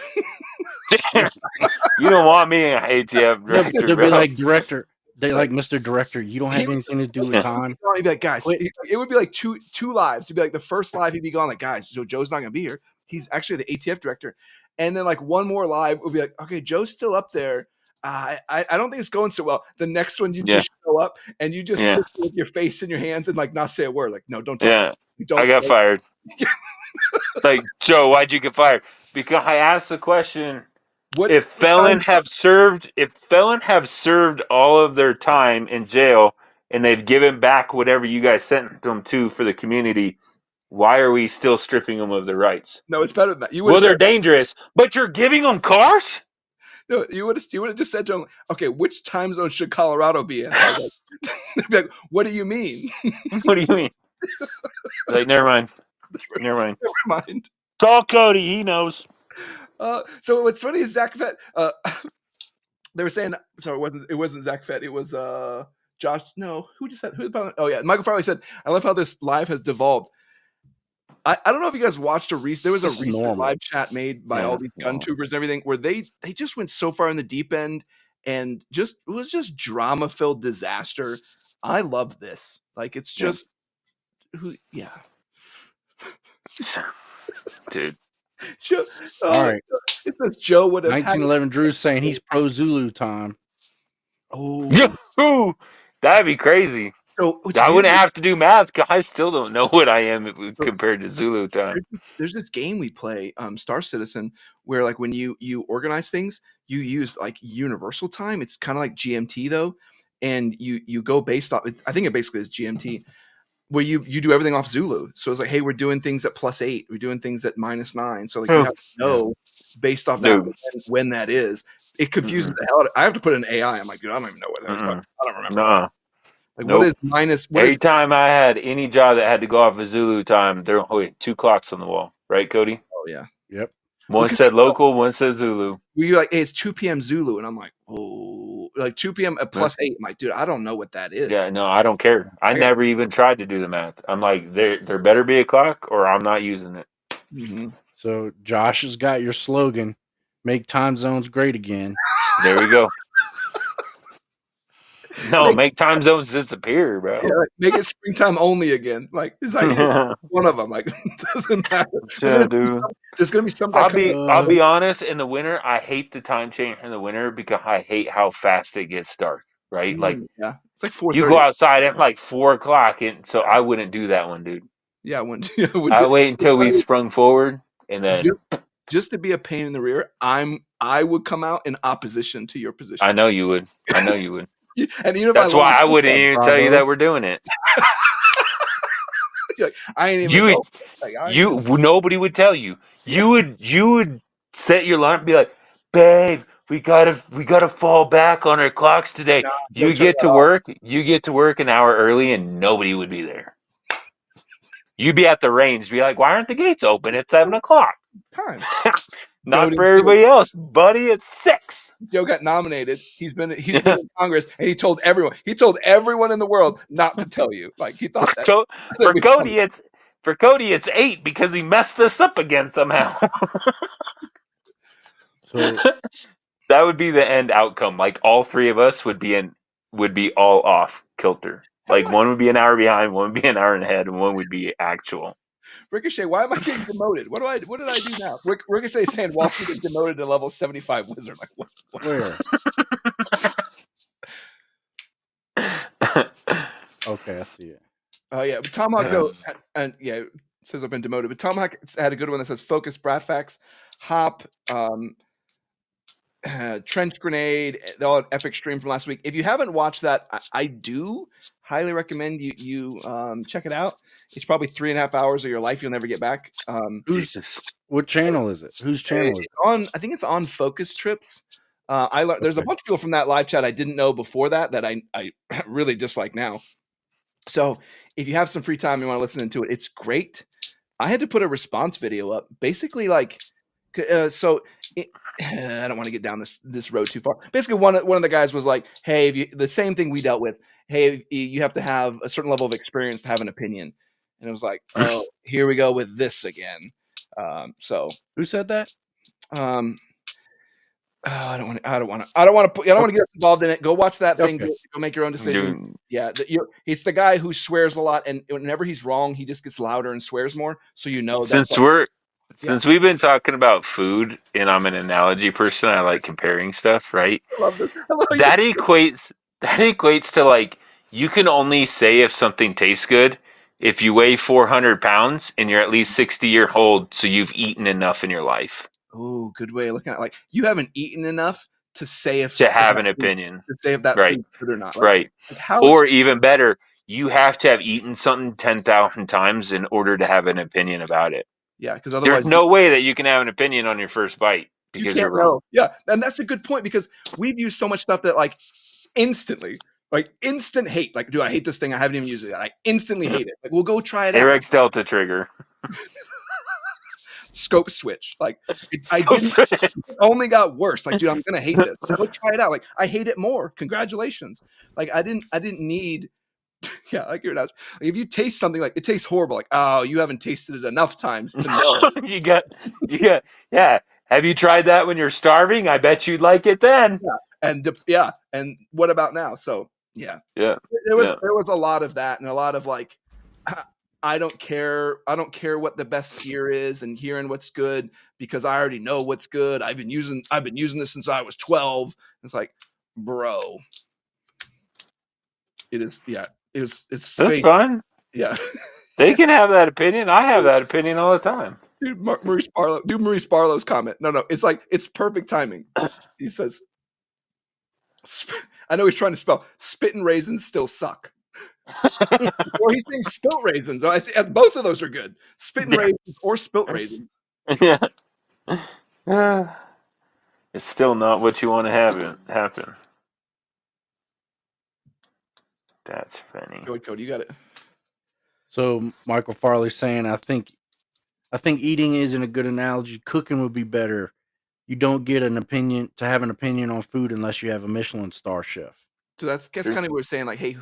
you don't want me an ATF director. They'll be like director. They like Mr. Director. You don't have anything to do with time. He'd be like, guys, it would be like two lives. It'd be like the first live he'd be gone. Like, guys, so Joe's not gonna be here. He's actually the ATF director. And then like one more live would be like, okay, Joe's still up there. I don't think it's going so well. The next one you just show up and you just sit with your face in your hands and like not say a word. Like, no, don't talk. Yeah, I got fired. Like, Joe, why'd you get fired? Because I asked the question. If felons have served all of their time in jail and they've given back whatever you guys sent them to for the community, why are we still stripping them of their rights? No, it's better than that. They're dangerous, but you're giving them cars? No, you would have just said to him, okay, which time zone should Colorado be in? I was like, what do you mean? What do you mean? Like, never mind. Never mind. Never mind. Call Cody. He knows. So what's funny is Zach Fett. They were saying, sorry, it wasn't Zach Fett. It was Josh. No, who just said? Oh yeah, Michael Farley said, "I love how this live has devolved." I don't know if you guys watched a recent. There was a recent live chat made by all these gun tubers and everything, where they just went so far in the deep end and it was just drama filled disaster. I love this. Like it's just yeah. Dude. Joe, All right. It says Joe would have 1911 Drew's saying he's pro Zulu time. Oh, that'd be crazy. So I wouldn't have to do math. I still don't know what I am compared to Zulu time. There's this game we play, Star Citizen, where like when you organize things, you use like universal time. It's kind of like GMT though, and you go based off. I think it basically is GMT, where you do everything off Zulu. So it's like, hey, we're doing things at +8, we're doing things at -9. So like you have to know based off that when that is. It confuses the hell out of, I have to put in AI. I'm like, dude, I don't even know what that is. I don't remember. Like what is minus? Every time I had any job that had to go off of Zulu time, there were 2 clocks on the wall, right, Cody? Oh yeah. Yep. One said local, one said Zulu. Were you like, hey, it's 2 p.m. Zulu, and I'm like, oh, like 2 p.m. at +8. I'm like, dude, I don't know what that is. Yeah, no, I don't care. I never even tried to do the math. I'm like, there better be a clock, or I'm not using it. Mm-hmm. So Josh has got your slogan: "Make time zones great again." There we go. No, make time zones disappear, bro. Yeah, like, make it springtime only again. Like it's like one of them. Like it doesn't matter. Yeah, dude. There's gonna be some. I'll be honest. In the winter, I hate the time change in the winter because I hate how fast it gets dark. Right, like it's like 4:30. You go outside at like 4 o'clock, and so I wouldn't do that one, dude. Yeah, I wait until we sprung forward, and then just to be a pain in the rear, I would come out in opposition to your position. I know you would. And that's why I wouldn't even tell you that we're doing it. Like, I ain't even. Nobody would tell you. You would set your alarm and be like, babe, we gotta fall back on our clocks today. You get to work an hour early, and nobody would be there. You'd be at the range, be like, why aren't the gates open at 7 o'clock? Time. Not for everybody else, buddy. It's 6. Joe got nominated. He's been in Congress, and he told everyone in the world not to tell you. Like he thought for Cody, it's 8 because he messed us up again somehow. So that would be the end outcome. Like all 3 of us would be all off kilter. Like one would be an hour behind, one would be an hour ahead, and one would be actual. Ricochet, why am I getting demoted? What did I do now? Ricochet is saying Walsh gets demoted to level 75 wizard. Like what? Where? Okay, I see it. Oh yeah, but Tomahawk Goat and says I've been demoted. But Tomahawk had a good one that says focus, Bradfax, Hop, Trench Grenade, all epic stream from last week. If you haven't watched that, I do highly recommend you check it out. It's probably 3.5 hours of your life you'll never get back. What channel is it? Whose channel is it? I think it's on Focus Trips. I learned there's a bunch of people from that live chat I didn't know before that I really dislike now. So if you have some free time, you want to listen to it, it's great. I had to put a response video up, basically like. I don't want to get down this road too far. Basically, one of the guys was like, "Hey, the same thing we dealt with. Hey, you have to have a certain level of experience to have an opinion." And it was like, "Oh, here we go with this again." So who said that? I don't want to get involved in it. Go watch that thing. Go make your own decision. Dude. Yeah, it's the guy who swears a lot, and whenever he's wrong, he just gets louder and swears more. So Since we've been talking about food, and I'm an analogy person, I like comparing stuff, right? I love this. That equates to like you can only say if something tastes good if you weigh 400 pounds and you're at least 60 years old, so you've eaten enough in your life. Oh, good way of looking at it. Like you haven't eaten enough to say have an opinion. To say if that food is good or not. Like, right. Or even better, you have to have eaten something 10,000 times in order to have an opinion about it. Yeah, because otherwise there's no way that you can have an opinion on your first bite because you're wrong. Yeah, and that's a good point because we've used so much stuff that like instantly Like instant hate. Like, dude, I hate this thing. I haven't even used it yet. I instantly hate it. Like, we'll go try it out. Arex Delta trigger. Scope switch. Like, it only got worse. Like, dude, I'm gonna hate this. Like, let's try it out. Like, I hate it more. Congratulations. Like, I didn't need. Yeah, like you're not. Like, if you taste something like it tastes horrible, like, oh, you haven't tasted it enough times to know. you got. Yeah. Have you tried that when you're starving? I bet you'd like it then. Yeah, and what about now? So yeah. There was a lot of that, and a lot of like, I don't care what the best gear is, and hearing what's good because I already know what's good. I've been using this since I was 12. It's like, bro, it is. Yeah, it's that's fake. fine. Yeah. They can have that opinion. I have that opinion all the time. Dude, Maurice Barlow's comment. No, it's like, it's perfect timing. He says, I know he's trying to spell spitting raisins still suck. Or he's saying spilt raisins. I think both of those are good. Spitting raisins or spilt raisins. Yeah. It's still not what you want to have happen. That's funny. Go ahead, Cody. You got it. So Michael Farley's saying, I think eating isn't a good analogy. Cooking would be better. You don't get an opinion on food unless you have a Michelin star chef. So that's kind of what we're saying. Like, hey,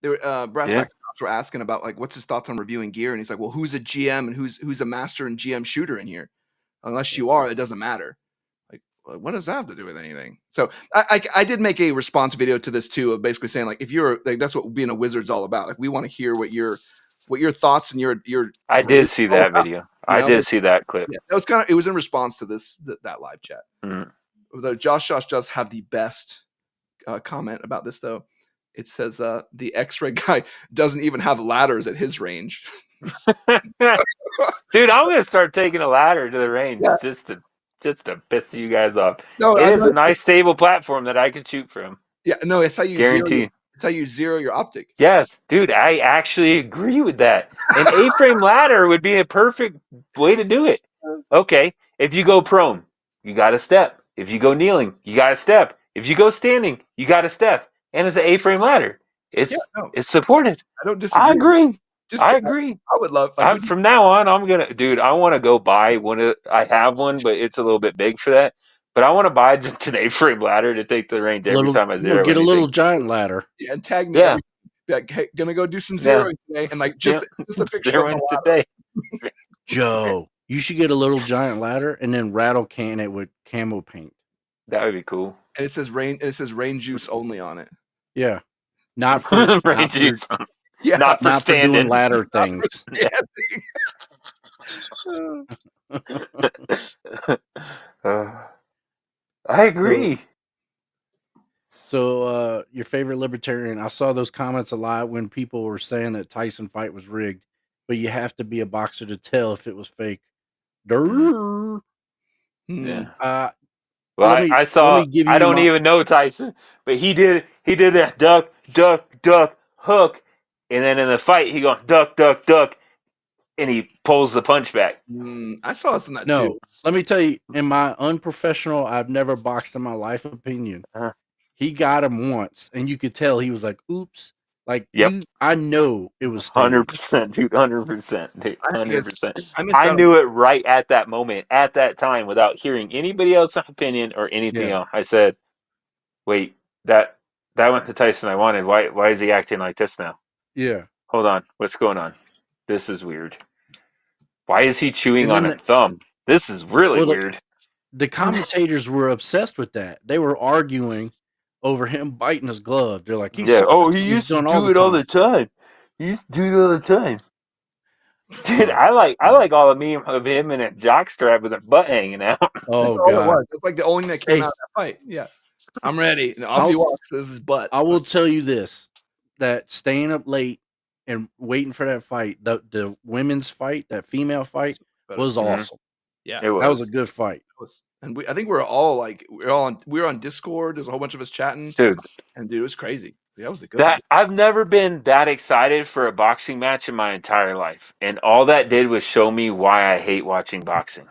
Brass were asking about like what's his thoughts on reviewing gear, and he's like, well, who's a GM and who's a master and GM shooter in here? Unless you are, it doesn't matter. Like, what does that have to do with anything? So I did make a response video to this too, of basically saying like, if you're like, that's what being a wizard's all about. Like, we want to hear what your thoughts and your. I did see that video. I did see that clip. Yeah, it was in response to that live chat. Mm-hmm. Though Josh does have the best comment about this though. It says the X-ray guy doesn't even have ladders at his range. Dude, I'm gonna start taking a ladder to the range just to piss you guys off. No, it is a nice stable platform that I can shoot from. Yeah, no, it's how you guarantee. It's how you zero your optic. Yes, dude, I actually agree with that. An A-frame ladder would be a perfect way to do it. Okay, if you go prone, you got to step. If you go kneeling, you got to step. If you go standing, you got to step. And it's an A-frame ladder. It's supported. I don't disagree. I agree. I agree. I would love. From now on, I'm gonna, dude. I want to go buy one. I have one, but it's a little bit big for that. But I want to buy just an A-frame ladder to take the range every time I zero. Get a little giant ladder. Yeah, and tag me. Yeah. Like, hey, gonna go do some zeroing today, and like just a picture of today. Joe, you should get a little giant ladder and then rattle can it with camo paint. That would be cool. And it says rain juice only on it. Yeah, not for rain juice. Not for standing doing ladder things. I agree. So your favorite libertarian, I saw those comments a lot when people were saying that Tyson fight was rigged, but you have to be a boxer to tell if it was fake. Yeah. Well, I don't even know Tyson, but he did that duck, hook, and then in the fight he goes duck, and he pulls the punch back. I saw this in that too. Let me tell you, in my unprofessional, I've never boxed in my life opinion, he got him once, and you could tell he was like, "Oops." Like, I know it was 100%, dude. 100%, dude. 100%. I knew it right at that moment, at that time, without hearing anybody else's opinion or anything else. I said, "Wait, that went to Tyson. I wanted. Why is he acting like this now? Yeah. Hold on. What's going on? This is weird. Why is he chewing on a thumb? This is really weird." The commentators were obsessed with that. They were arguing over him biting his glove. They're like, he used to do it all the time. He used to do it all the time. Dude, I like all the meme of him in a jockstrap with a butt hanging out. Oh, God. All it was. It's like the only thing that came out of that fight. Yeah. I'm ready. Off he walks. This is his butt. I will tell you this, that staying up late and waiting for that fight, the women's fight, that female fight, was awesome. Yeah. That was a good fight. And I think we're all on Discord. There's a whole bunch of us chatting, dude. And dude, it was crazy. That was a good one. I've never been that excited for a boxing match in my entire life, and all that did was show me why I hate watching boxing.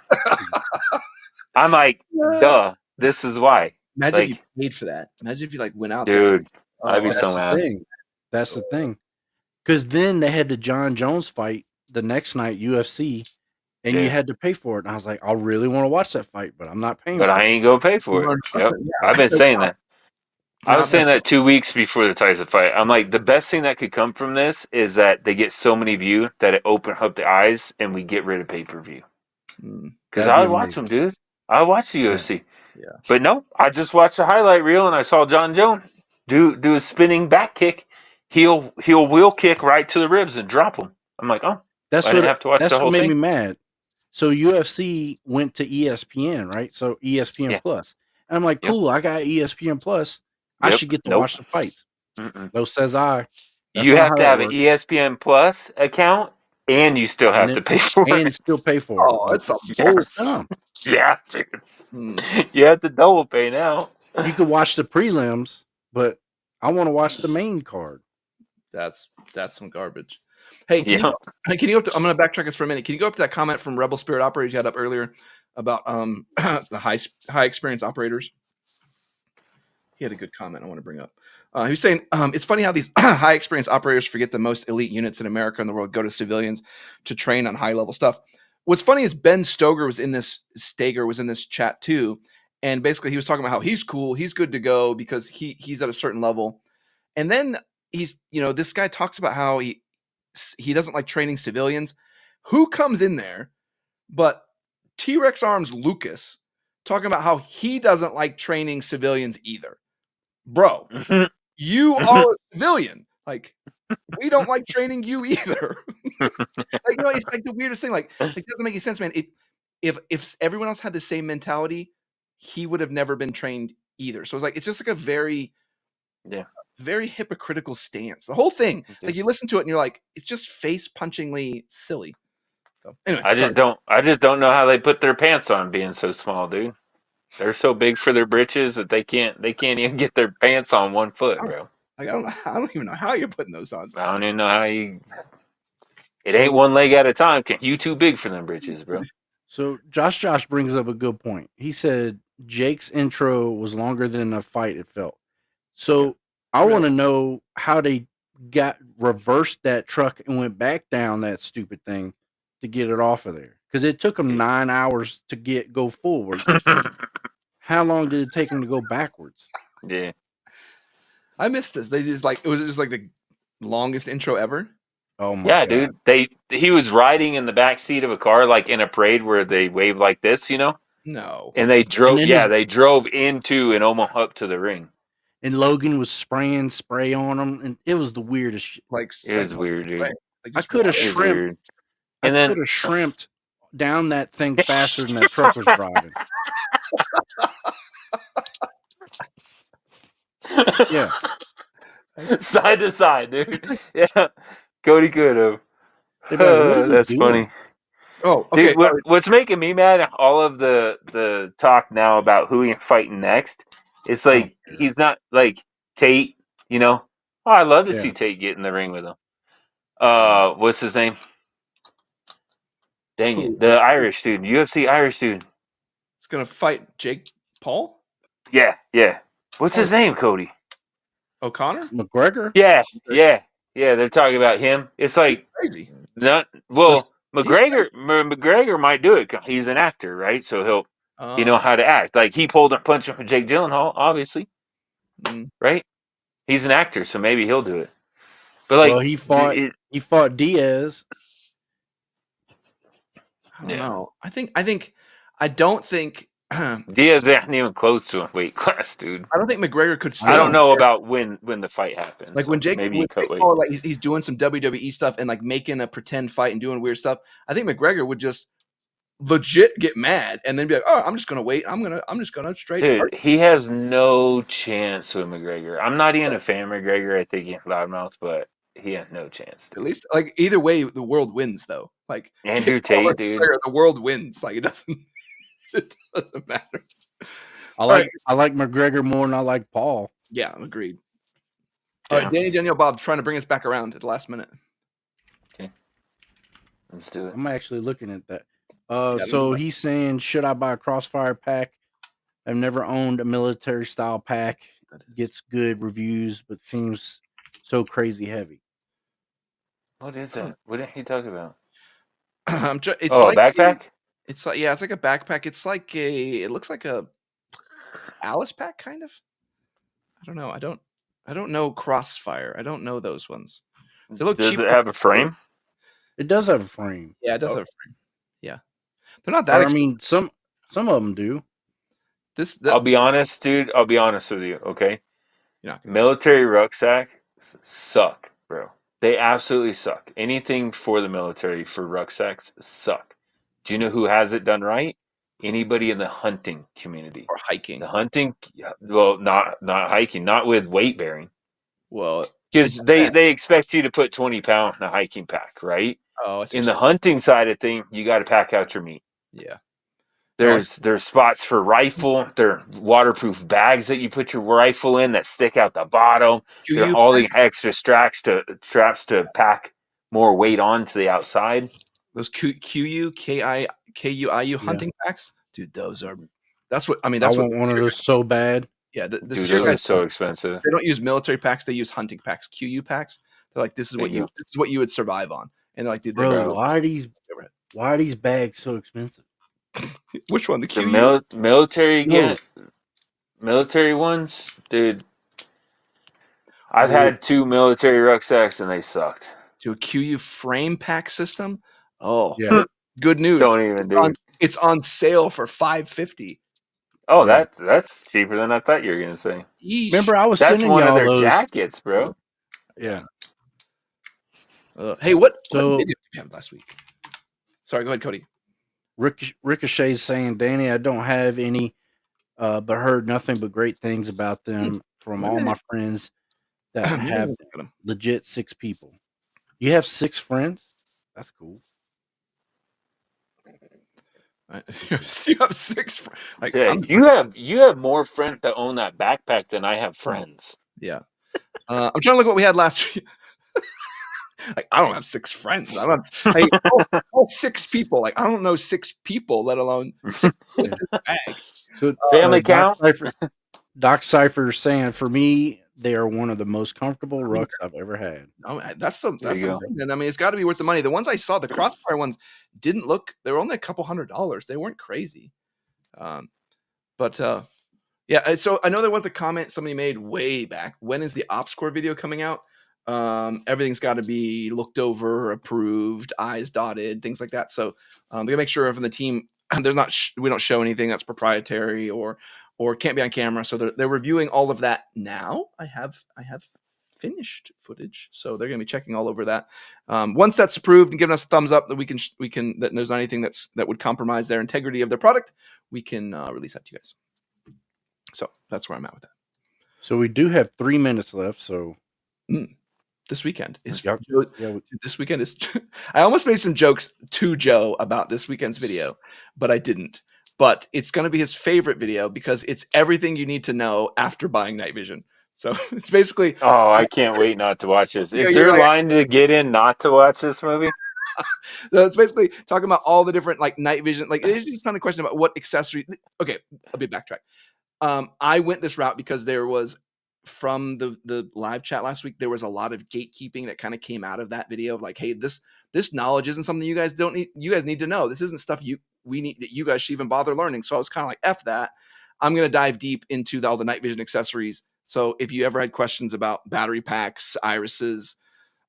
I'm like, duh, this is why. Imagine if you paid for that. Imagine if you went out, dude. I'd be Oh, so mad. That's the thing. Because then they had the John Jones fight the next night, UFC, and you Yeah. had to pay for it. And I was like, I really want to watch that fight, but I'm not paying But for I it. ain't gonna pay for it. Yep. Yeah. I've been saying that. I was saying Not that 2 weeks before the Tyson fight. I'm like, the best thing that could come from this is that they get so many views that it opens up the eyes and we get rid of pay-per-view. Because That'd I be would watch amazing. them, dude. I would watch the UFC. Yeah. But no, I just watched the highlight reel and I saw John Jones do a spinning back kick. He'll wheel kick right to the ribs and drop him. I'm like, oh, That's I didn't have to watch the whole what made me thing. mad. So UFC went to ESPN, right? So ESPN Yeah. Plus. And I'm like, Yep. cool, I got ESPN Plus. I Yep. should get to Nope. watch the fights. Mm-mm. No, says I. That's You not have how to that have an works. ESPN Plus account and you still have to pay for and it. still pay for it. Oh, it's a Yeah. bull dumb. Yeah, dude. Hmm. You have to double pay now. You could watch the prelims, but I want to watch the main card. That's some garbage. Hey, can Yeah. you go up to? I'm going to backtrack us for a minute. Can you go up to that comment from Rebel Spirit Operators you had up earlier about the high experience operators? He had a good comment I want to bring up. He was saying it's funny how these high experience operators forget the most elite units in America and the world go to civilians to train on high level stuff. What's funny is Ben Stoger was in this chat too, and basically he was talking about how he's cool, he's good to go because he's at a certain level, and then this guy talks about how he doesn't like training civilians. Who comes in there but T-Rex Arms Lucas talking about how he doesn't like training civilians either. Bro, you are a civilian. Like, we don't like training you either. It's like the weirdest thing. Like it doesn't make any sense, man. If everyone else had the same mentality, he would have never been trained either. So it's just like a very very hypocritical stance. The whole thing, like you listen to it and you're like, it's just face punchingly silly. So anyway, I just don't know how they put their pants on being so small, dude. They're so big for their britches that they can't even get their pants on 1 foot, bro. Like I don't even know how you're putting those on. I don't even know how you. It ain't one leg at a time. You too big for them britches, bro. So Josh brings up a good point. He said Jake's intro was longer than a fight it felt. So I want to know how they reversed that truck and went back down that stupid thing to get it off of there. Because it took them 9 hours to go forward. How long did it take them to go backwards? Yeah. I missed this. They just it was just like the longest intro ever. Oh my God. Dude. He was riding in the back seat of a car, like in a parade where they wave like this, you know? No. And they drove. They drove into and almost up to the ring. And Logan was spraying spray on them, and it was the weirdest shit. It was weird, dude. I could have shrimped. I could have shrimped down that thing faster than that truck was driving. Yeah. Side to side, dude. Yeah. Cody could have. That's funny. Oh, okay. Dude, what's making me mad? All of the talk now about who he's fighting next. It's like he's not like Tate. You know, I love to see Tate get in the ring with him. What's his name? Dang it, the Irish dude, UFC Irish dude. He's gonna fight Jake Paul. Yeah. What's his name, Cody? O'Connor? McGregor? Yeah. They're talking about him. It's like crazy. McGregor might do it. He's an actor, right? So he'll know how to act. Like he pulled a punch from Jake Gyllenhaal, obviously, right? He's an actor, so maybe he'll do it. But like, he fought Diaz. I don't know. I don't think Diaz ain't even close to a weight class, dude. I don't think McGregor could. I don't know about when the fight happens. Like when Jake, maybe Jake Paul, like he's doing some WWE stuff and like making a pretend fight and doing weird stuff. I think McGregor would just legit get mad and then be like, "Oh, I'm just gonna wait. I'm just gonna straight." Dude, he has no chance with McGregor. I'm not even a fan of McGregor. I think he's loudmouth, but he has no chance. Dude. At least, like either way, the world wins though. Like Andrew Tate, dude, the world wins. Like it doesn't matter. I like McGregor more than I like Paul. Yeah, I'm agreed. All right, Danny, Danielle, Bob, trying to bring us back around at the last minute. Okay, let's do it. I'm actually looking at that. So he's saying, should I buy a Crossfire pack? I've never owned a military style pack, gets good reviews, but seems so crazy heavy. What is that? What did he talk about? It's Oh, like a backpack? it's like it's like a backpack. It's like it looks like a Alice pack kind of. I don't know. I don't know Crossfire. I don't know those ones. They look Does cheap. it have a frame? It does have a frame. Yeah, it does have a frame. Yeah, they're not Or, that I expensive. mean, some of them do. I'll be honest, dude. I'll be honest with you, okay? You're not gonna Military rucksack suck, bro. They absolutely suck. Anything for the military for rucksacks suck. Do you know who has it done right? Anybody in the hunting community. or hiking. The hunting, well, not hiking, not with weight bearing. Well, Because they expect you to put 20 pounds in a hiking pack, right? oh, I see In what the you're hunting side of thing, you got to pack out your meat. saying. Yeah. No, There's spots for rifle. There are waterproof bags that you put your rifle in that stick out the bottom. There are QU all the extra straps to pack more weight onto the outside. those QU KUIU hunting packs, dude. Those are. That's what I mean. I That's what. want one of those so bad. Yeah, the Dude, SEER those guys, are so expensive. they don't use military packs. They use hunting packs, QU packs. They're like, this is what There you this is what you would survive on. And they're like, dude, Bro, Bro. why are these bags so expensive? which one? The The QU? military No. military ones, dude. I've Ooh. had 2 military rucksacks and they sucked. To a QU frame pack system. Oh, Yeah. good news. Don't even do it. It's on sale for $550. Oh, Yeah. that's cheaper than I thought you were gonna say. Yeesh. Remember, I was That's sending one of y'all their those. jackets, bro. Yeah. Hey, what So- video did we have last week? Sorry, go ahead, Cody. Ricochet's saying, Danny, I don't have any, but heard nothing but great things about them from all my friends that have legit 6 people. You have 6 friends? That's cool. You have 6 friends. Like, Yeah, you have more friends that own that backpack than I have friends. yeah. I'm trying to look what we had last week. Like, I don't have 6 friends. I don't have all 6 people. Like, I don't know 6 people, let alone 6 in this bag. So, Family count? Doc Cypher is saying, for me, they are one of the most comfortable rucks I've ever had. No, that's the There you go. thing. And I mean, it's got to be worth the money. The ones I saw, the Crossfire ones, didn't look. They were only a couple $100s. They weren't crazy. But yeah. So I know there was a comment somebody made way back. When is the Ops Core video coming out? Everything's got to be looked over, approved, I's dotted, things like that. So they gotta make sure from the team there's not we don't show anything that's proprietary or can't be on camera. So they're reviewing all of that now. I have finished footage, so they're gonna be checking all over that. Once that's approved and giving us a thumbs up that we can that there's not anything that would compromise their integrity of their product, we can release that to you guys. So that's where I'm at with that. So we do have 3 minutes left. So this weekend is Yep. this weekend is. I almost made some jokes to Joe about this weekend's video, but I didn't. But it's going to be his favorite video because it's everything you need to know after buying night vision. So it's basically. Oh, I can't wait not to watch this. Is Yeah, there a you're right. line to get in not to watch this movie? So it's basically talking about all the different like night vision. Like there's just a ton of questions about what accessory. Okay, I'll be backtrack. I went this route because there was from the live chat last week, there was a lot of gatekeeping that kind of came out of that video of like, hey, this knowledge isn't something you guys need to know. This isn't stuff we need that you guys should even bother learning. So I was kind of like, F that. I'm going to dive deep into all the night vision accessories. So if you ever had questions about battery packs, irises,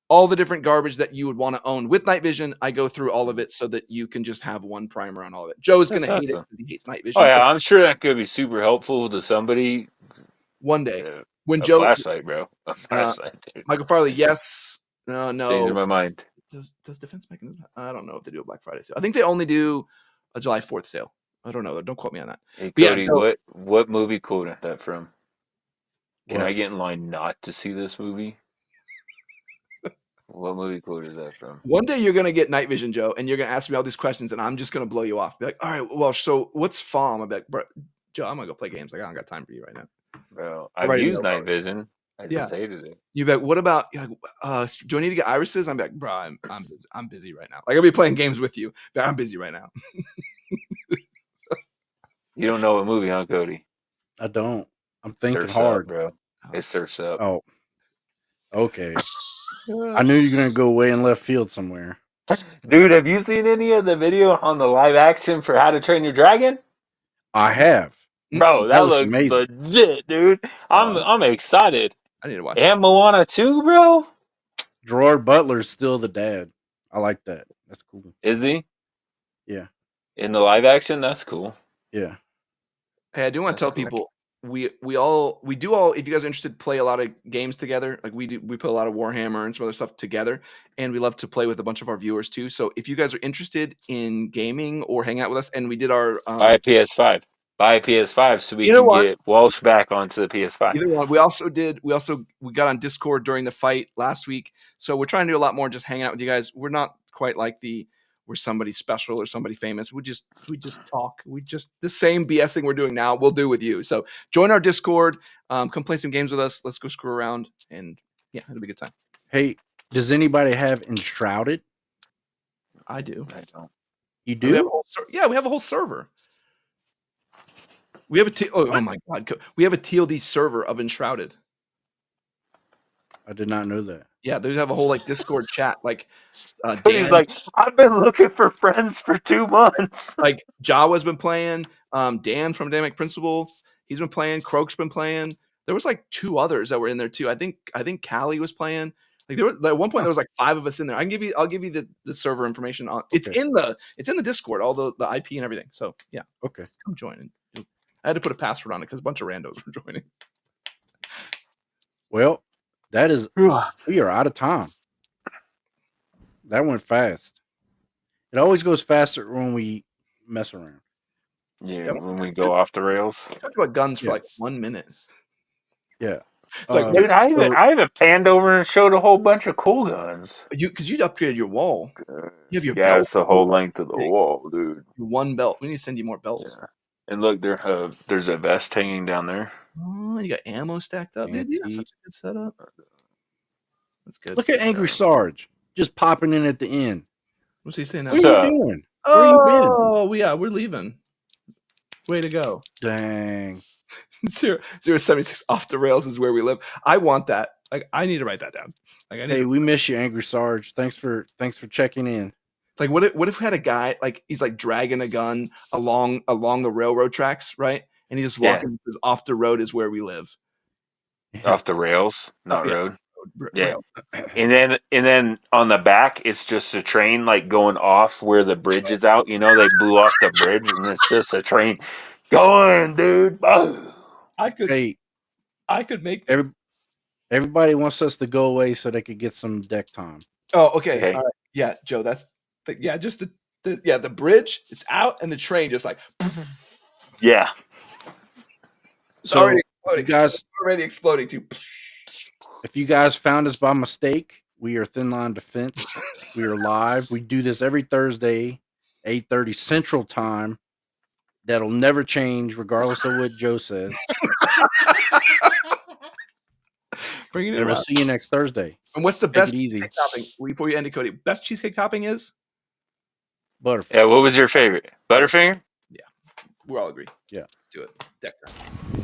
all the different garbage that you would want to own with night vision, I go through all of it so that you can just have one primer on all of it. Joe's going to hate it because he hates night vision. Oh yeah, I'm sure that could be super helpful to somebody. One day. When a Joe flashlight, bro. A flashlight, dude. Michael Farley, yes. No. Changing my mind. Does Defense Mechanism? I don't know if they do a Black Friday sale. I think they only do a July 4th sale. I don't know. Don't quote me on that. Hey But yeah, Cody, so- what movie quote is that from? Can What? I get in line not to see this movie? What movie quote is that from? One day you're gonna get night vision, Joe, and you're gonna ask me all these questions, and I'm just gonna blow you off. Be like, all right, well, so what's FOM? I'm like, bro, Joe, I'm gonna go play games. Like, I don't got time for you right now. Bro, I'm I've ready to used go, night vision. I just hated it. You'd be like, what about? You're like, do I need to get irises? I'm like, bro, I'm busy. I'm busy right now. Like, I'll be playing games with you, but I'm busy right now. You don't know what movie, huh, Cody? I don't. I'm thinking Surf's hard. up, bro. It surfs up. Oh, okay. I knew you were gonna go way in left field somewhere. Dude, have you seen any of the video on the live action for How to Train Your Dragon? I have. Bro, That that looks looks amazing. legit, dude. I'm excited. I need to watch And Moana 2, bro. Gerard Butler's still the dad. I like that. That's cool. Is he? Yeah. In the live action? That's cool. Yeah. Hey, I do want to tell That's cool. people we do all, if you guys are interested, play a lot of games together. Like we put a lot of Warhammer and some other stuff together, and we love to play with a bunch of our viewers too. So if you guys are interested in gaming or hang out with us, and we did our Buy a PS5. Buy a PS5 so we You know can what? get Walsh back onto the PS5. either one. We got on Discord during the fight last week, so we're trying to do a lot more just hanging out with you guys. We're not quite like we're somebody special or somebody famous. We just talk. We just the same BSing we're doing now, we'll do with you. So join our Discord, come play some games with us. Let's go screw around, and yeah, it'll be a good time. Hey, does anybody have Enshrouded? I do. I don't. You We have do? a whole we have a whole server. We have oh my god, we have a TLD server of Enshrouded. I did not know that. Yeah, they have a whole like Discord chat. Like He's Dan, like, I've been looking for friends for 2 months. like Jawa's been playing. Dan from Dynamic Principle, he's been playing. Croak's been playing. There was like 2 others that were in there too. I think Callie was playing. Like there was at one point there was like 5 of us in there. I'll give you the server information on. It's Okay. in the Discord, all the IP and everything. So yeah, Okay. come join. I had to put a password on it because a bunch of randos were joining. Well, that is we are out of time. That went fast. It always goes faster when we mess around. Yeah, when we go off the rails. We talked about guns for Yeah. like 1 minute. Yeah. It's like Dude, I haven't panned over and showed a whole bunch of cool guns. because you upgraded your wall. You have your Yeah, belt. it's the whole length of the wall, dude. 1 belt. We need to send you more belts. Yeah. And look, there's a vest hanging down there. Oh, you got ammo stacked up, dude. You got such a good setup. That's good. Look at Angry Sarge just popping in at the end. What's he saying now? What are you doing? Where you been? Oh, yeah, we're leaving. Way to go. Dang. 076 off the rails is where we live. I want that. Like, I need to write that down. Like, Hey, we miss you, Angry Sarge. Thanks for checking in. It's like, what if we had a guy like he's like dragging a gun along the railroad tracks, right? And he just walking because off the road is where we live. Off the rails, not yeah. road. Yeah. Rail. And then on the back, it's just a train like going off where the bridge is out. You know, they blew off the bridge, and it's just a train going, dude. I could make everybody wants us to go away so they could get some deck time. Oh, okay. All right. Yeah, Joe, just the bridge, it's out, and the train just like yeah. It's already exploding. You guys already exploding too. If you guys found us by mistake, we are Thin Line Defense. We are live. We do this every Thursday, 8:30 Central Time. That'll never change, regardless of what Joe says. Bring it in. And we'll see you next Thursday. And what's the best easy topping before you end it, Cody? Best cheesecake topping is Butterfinger. Yeah, what was your favorite? Butterfinger? Yeah, we all agree. Yeah, do it. Deck time.